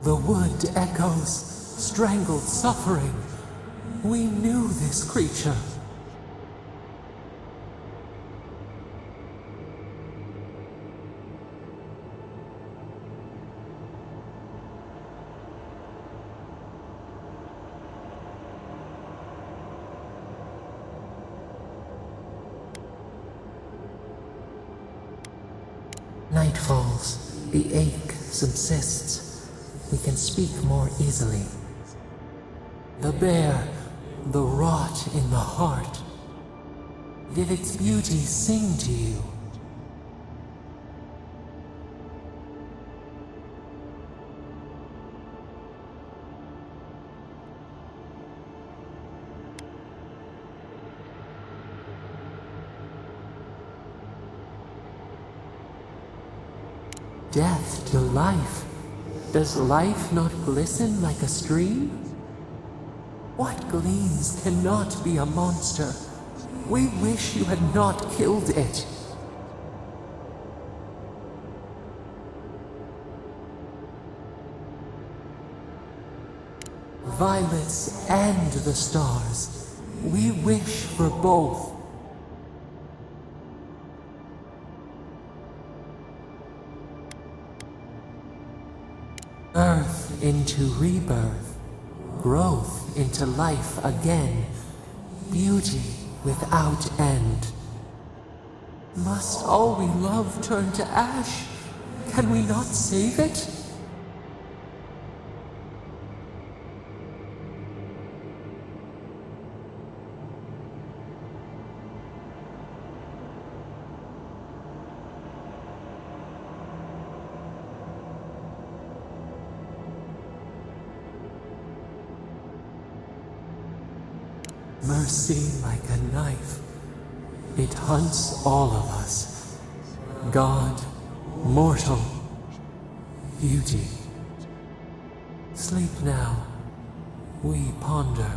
The wood echoes, strangled suffering. We knew this creature. Night falls, the ache subsists. We can speak more easily. The bare, the rot in the heart. Did its beauty sing to you? death to life. Does life not glisten like a stream? What gleams cannot be a monster? We wish you had not killed it. Violets and the stars. We wish for both. Birth into rebirth. Growth into life again. Beauty without end. Must all we love turn to ash? Can we not save it? Mercy like a knife. It hunts all of us. God, mortal, beauty. Sleep now. We ponder.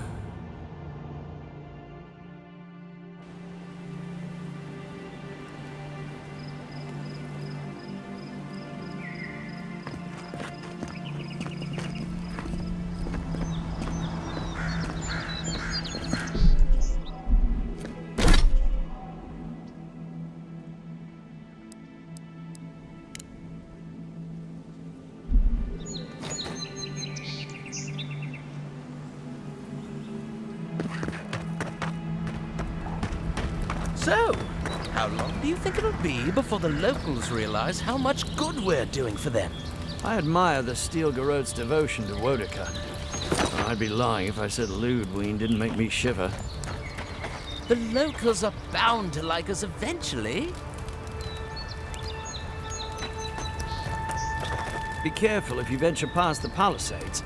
So, how long do you think it'll be before the locals realize how much good we're doing for them? I admire the Stilgaroth's devotion to Wodika. I'd be lying if I said Ludwig didn't make me shiver. The locals are bound to like us eventually. Be careful if you venture past the palisades.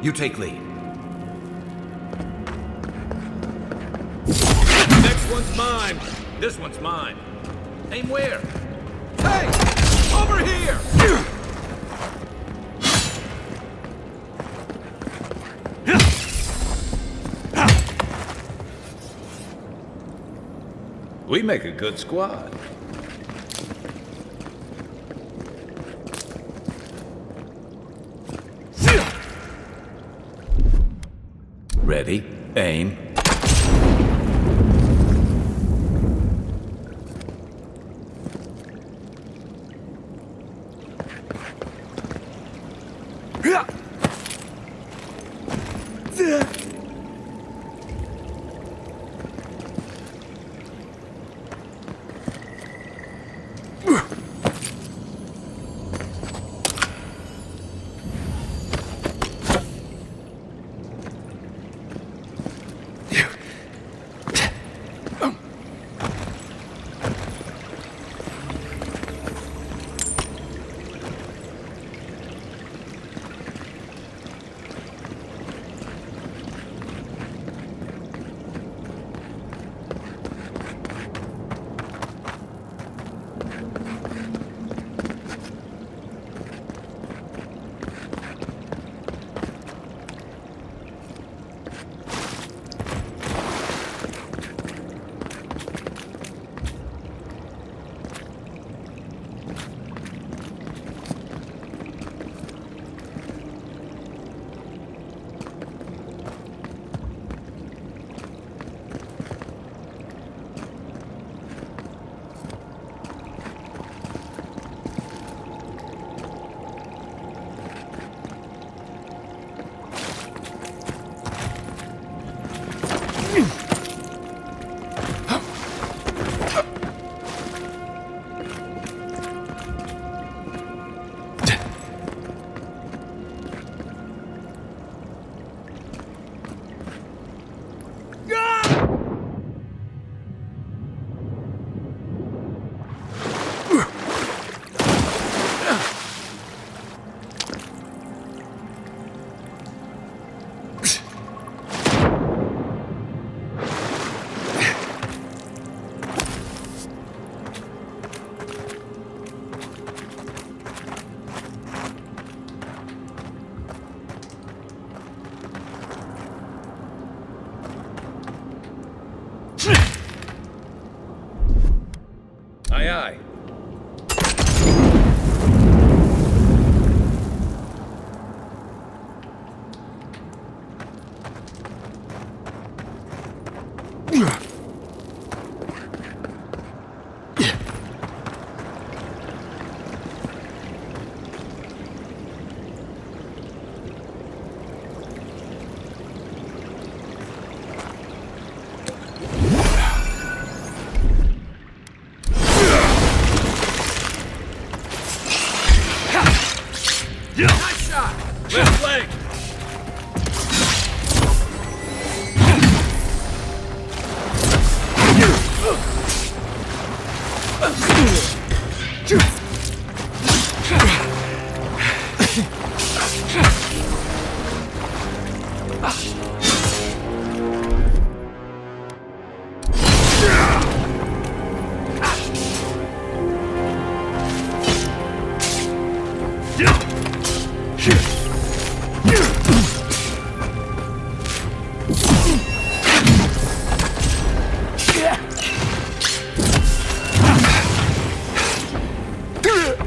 You take lead. Next one's mine. This one's mine. Aim where? Hey! Over here! We make a good squad. Ready, aim.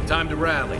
Time to rally.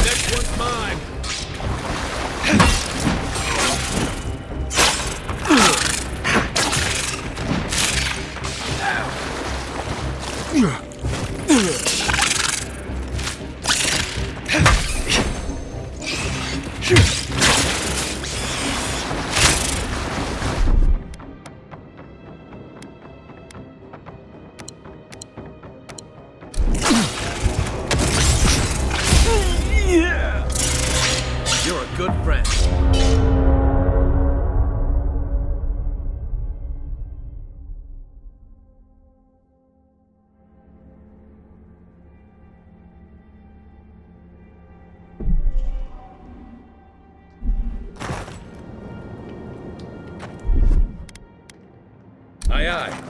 Next one's mine. You're a good friend. Aye, aye.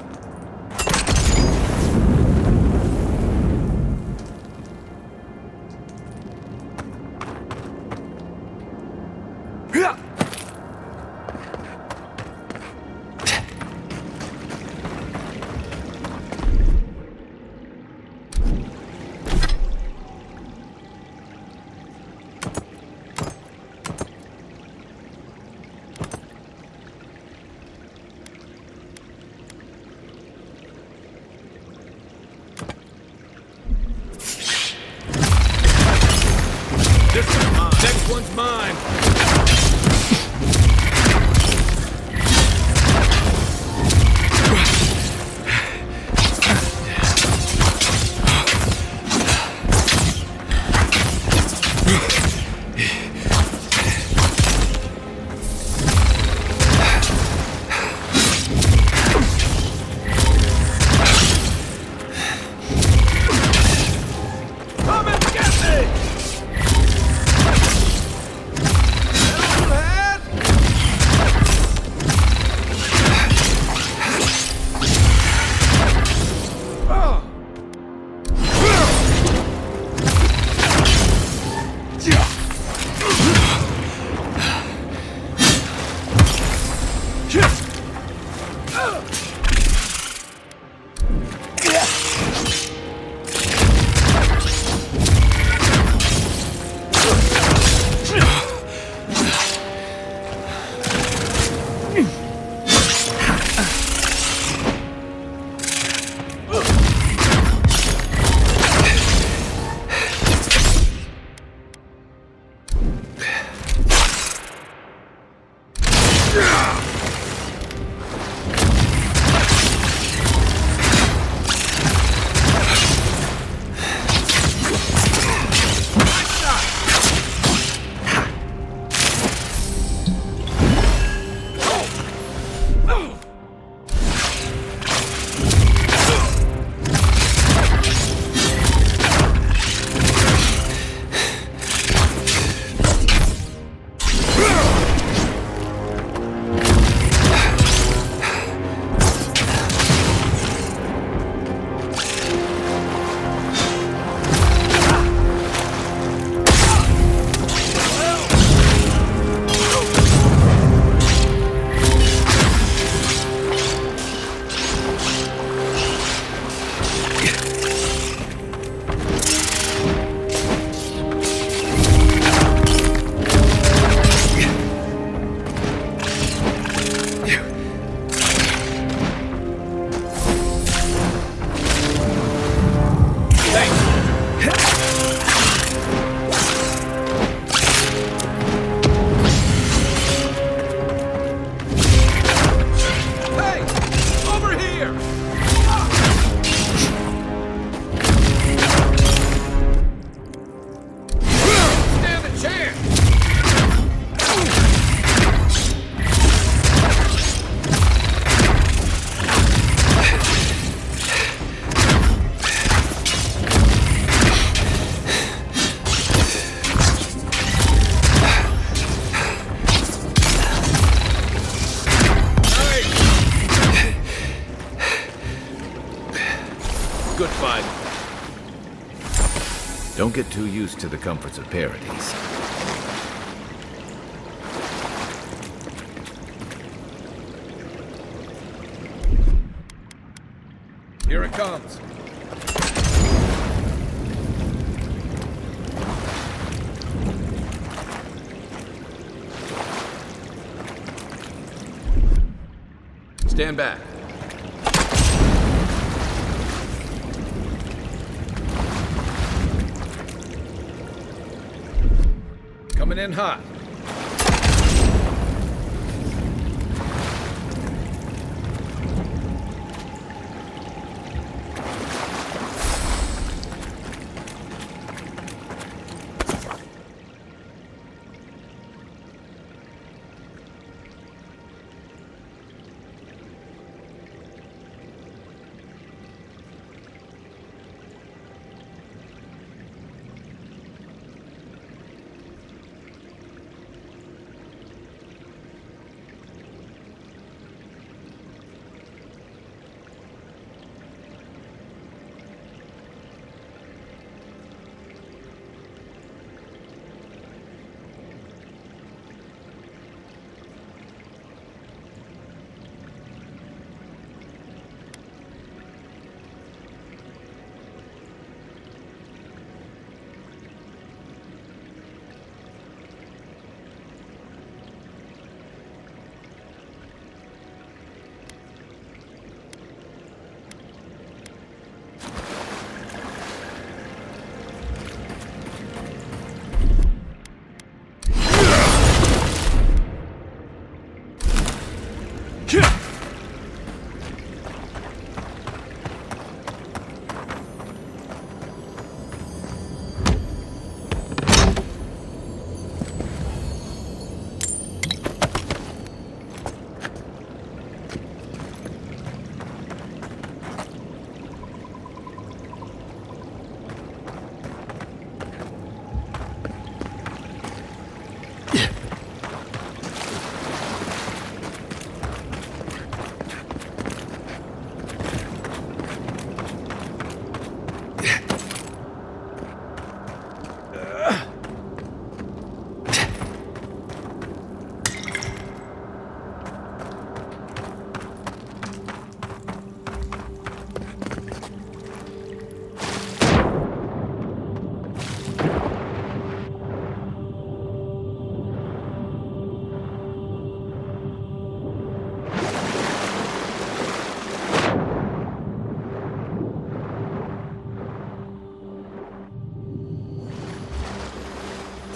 This one's mine. Next one's mine. Come and get me! Don't get too used to the comforts of Paradise. Here it comes. Stand back. Coming in hot.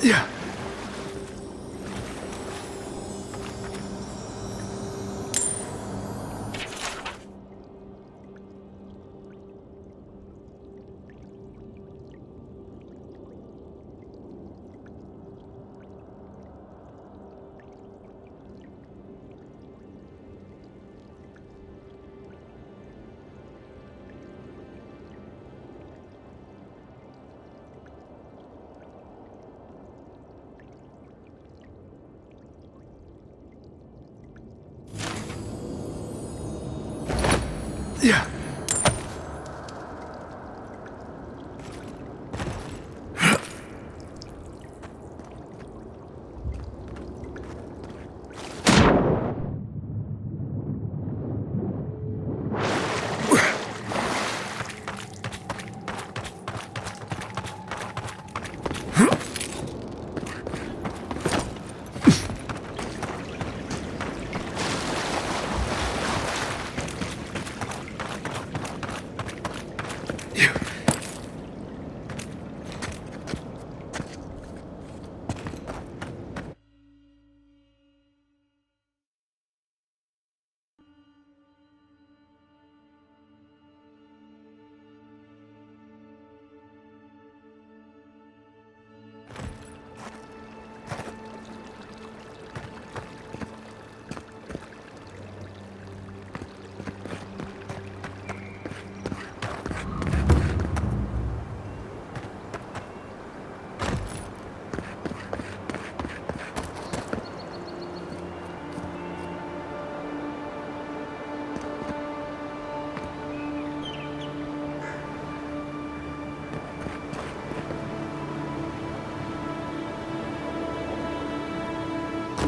Yeah.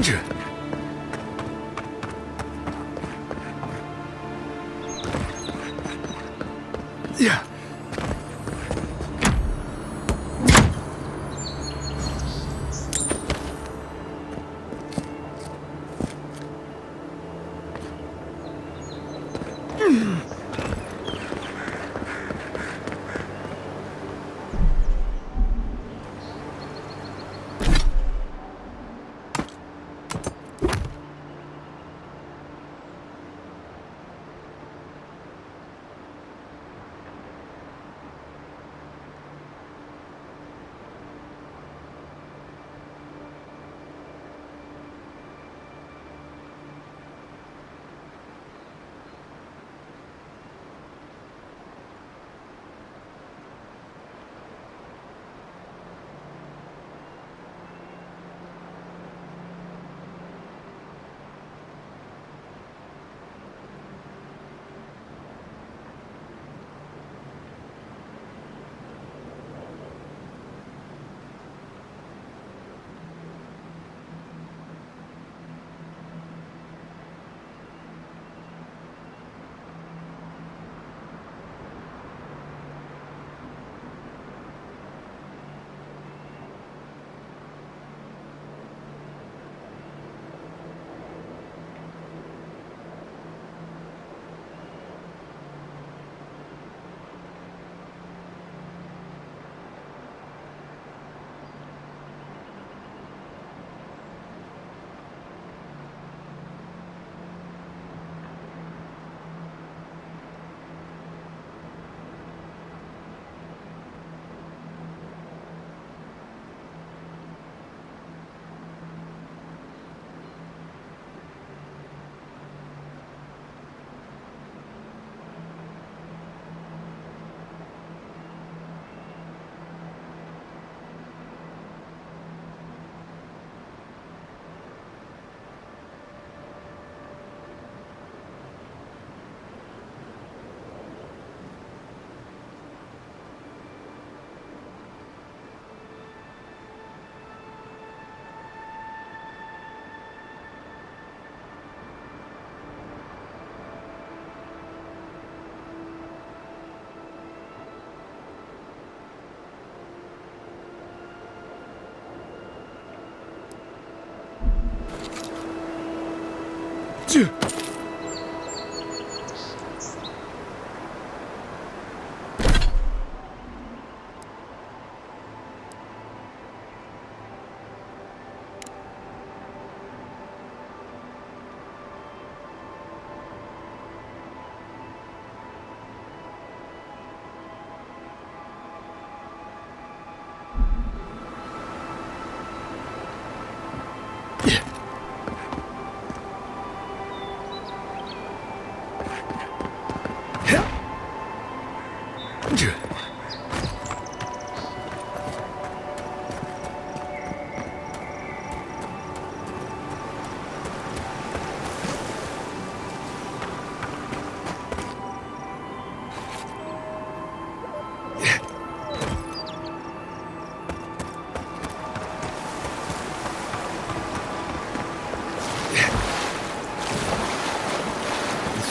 Yeah.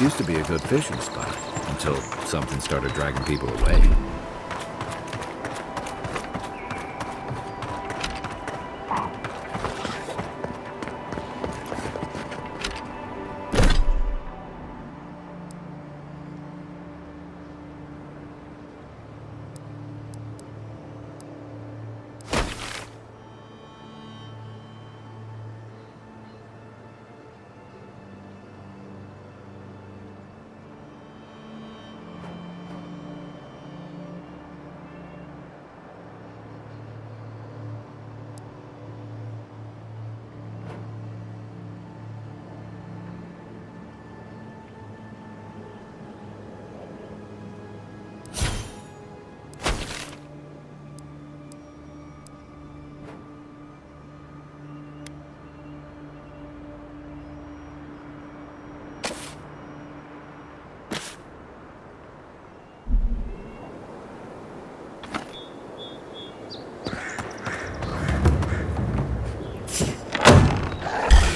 This used to be a good fishing spot until something started dragging people away.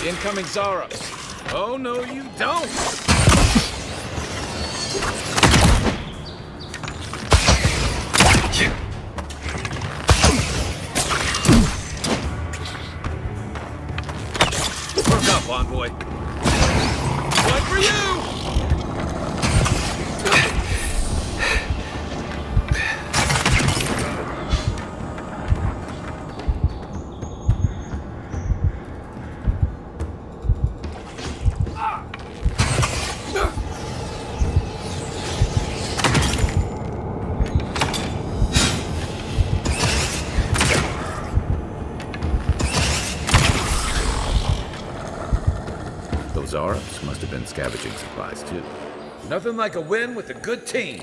Incoming Zara. Oh, no, you don't! Work up, envoy. One for you! Those Arabs must have been scavenging supplies, too. Nothing like a win with a good team.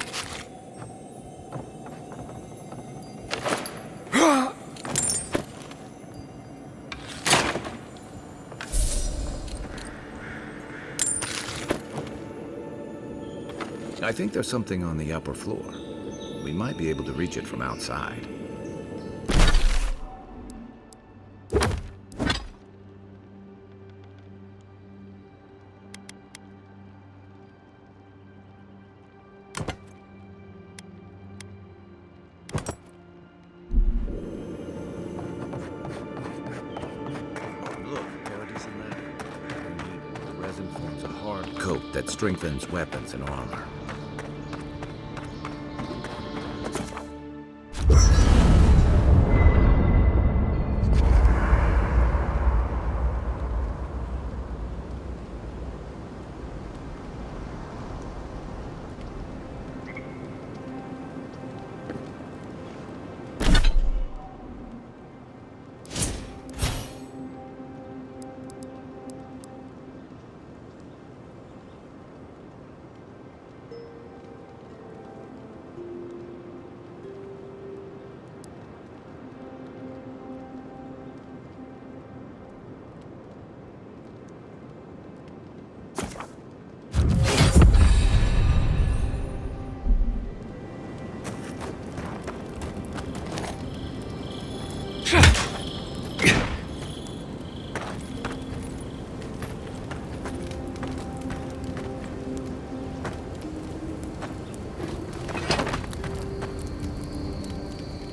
I think there's something on the upper floor. We might be able to reach it from outside. Coat that strengthens weapons and armor.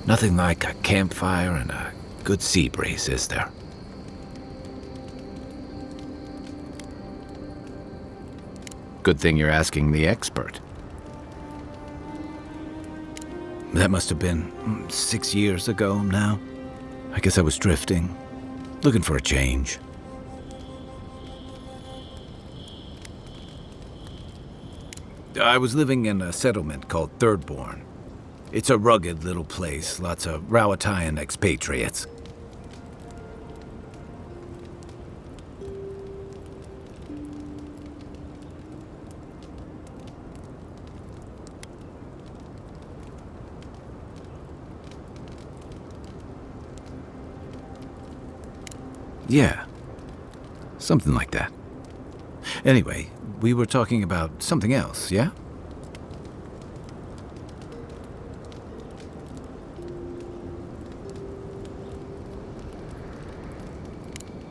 Nothing like a campfire and a good sea breeze, is there? Good thing you're asking the expert. That must have been 6 years ago now. I guess I was drifting, looking for a change. I was living in a settlement called Thirdborn. It's a rugged little place, lots of Rawatayan expatriates. Yeah, something like that. Anyway, we were talking about something else, yeah?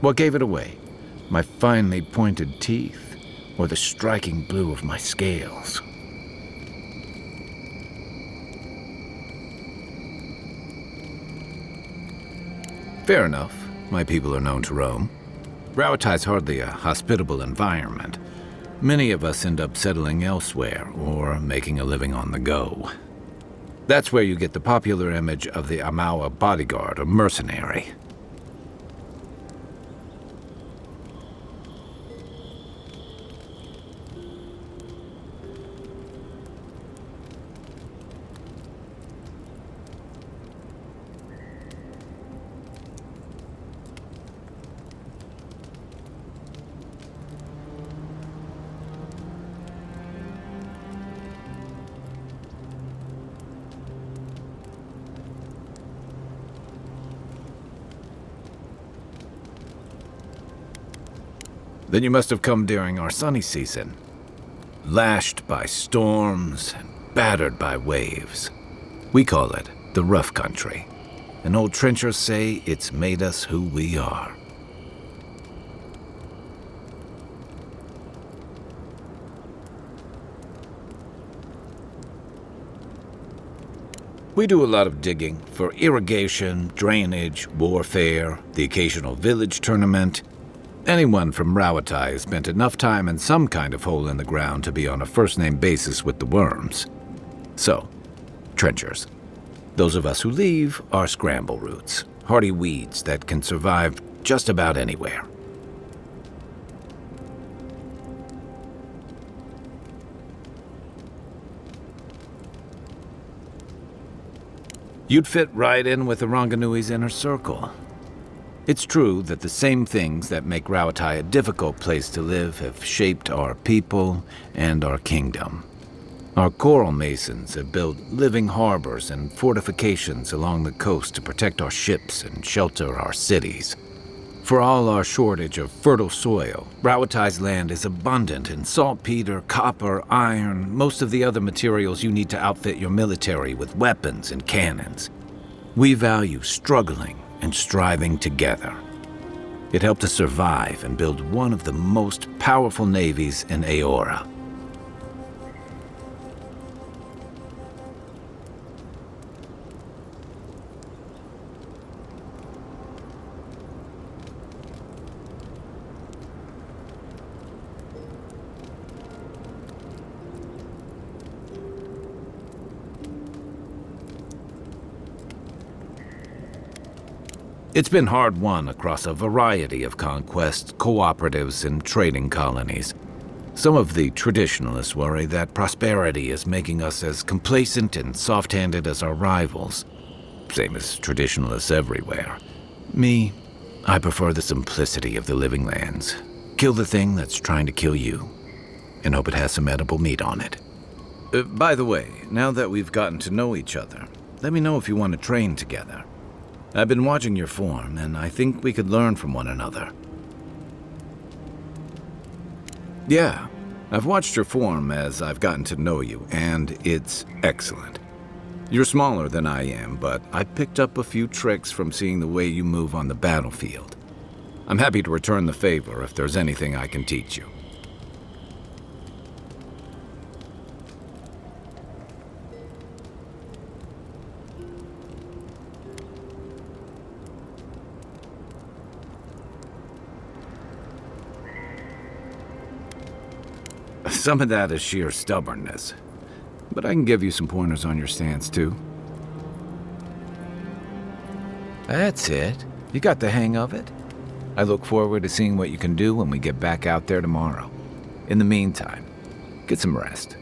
What gave it away? My finely pointed teeth, or the striking blue of my scales? Fair enough. My people are known to roam. Rawatai's hardly a hospitable environment. Many of us end up settling elsewhere, or making a living on the go. That's where you get the popular image of the Amawa bodyguard or mercenary. Then you must have come during our sunny season. Lashed by storms and battered by waves. We call it the rough country. And old trenchers say it's made us who we are. We do a lot of digging for irrigation, drainage, warfare, the occasional village tournament. Anyone from Rawatai has spent enough time in some kind of hole in the ground to be on a first-name basis with the worms. So, trenchers. Those of us who leave are scramble roots, hardy weeds that can survive just about anywhere. You'd fit right in with the Ranganui's inner circle. It's true that the same things that make Rawatai a difficult place to live have shaped our people and our kingdom. Our coral masons have built living harbors and fortifications along the coast to protect our ships and shelter our cities. For all our shortage of fertile soil, Rawatai's land is abundant in saltpeter, copper, iron, most of the other materials you need to outfit your military with weapons and cannons. We value struggling and striving together. It helped us survive and build one of the most powerful navies in Aora. It's been hard-won across a variety of conquests, cooperatives, and trading colonies. Some of the traditionalists worry that prosperity is making us as complacent and soft-handed as our rivals. Same as traditionalists everywhere. Me, I prefer the simplicity of the living lands. Kill the thing that's trying to kill you, and hope it has some edible meat on it. By the way, now that we've gotten to know each other, let me know if you want to train together. I've been watching your form, and I think we could learn from one another. Yeah, I've watched your form as I've gotten to know you, and it's excellent. You're smaller than I am, but I picked up a few tricks from seeing the way you move on the battlefield. I'm happy to return the favor if there's anything I can teach you. Some of that is sheer stubbornness, but I can give you some pointers on your stance, too. That's it. You got the hang of it. I look forward to seeing what you can do when we get back out there tomorrow. In the meantime, get some rest.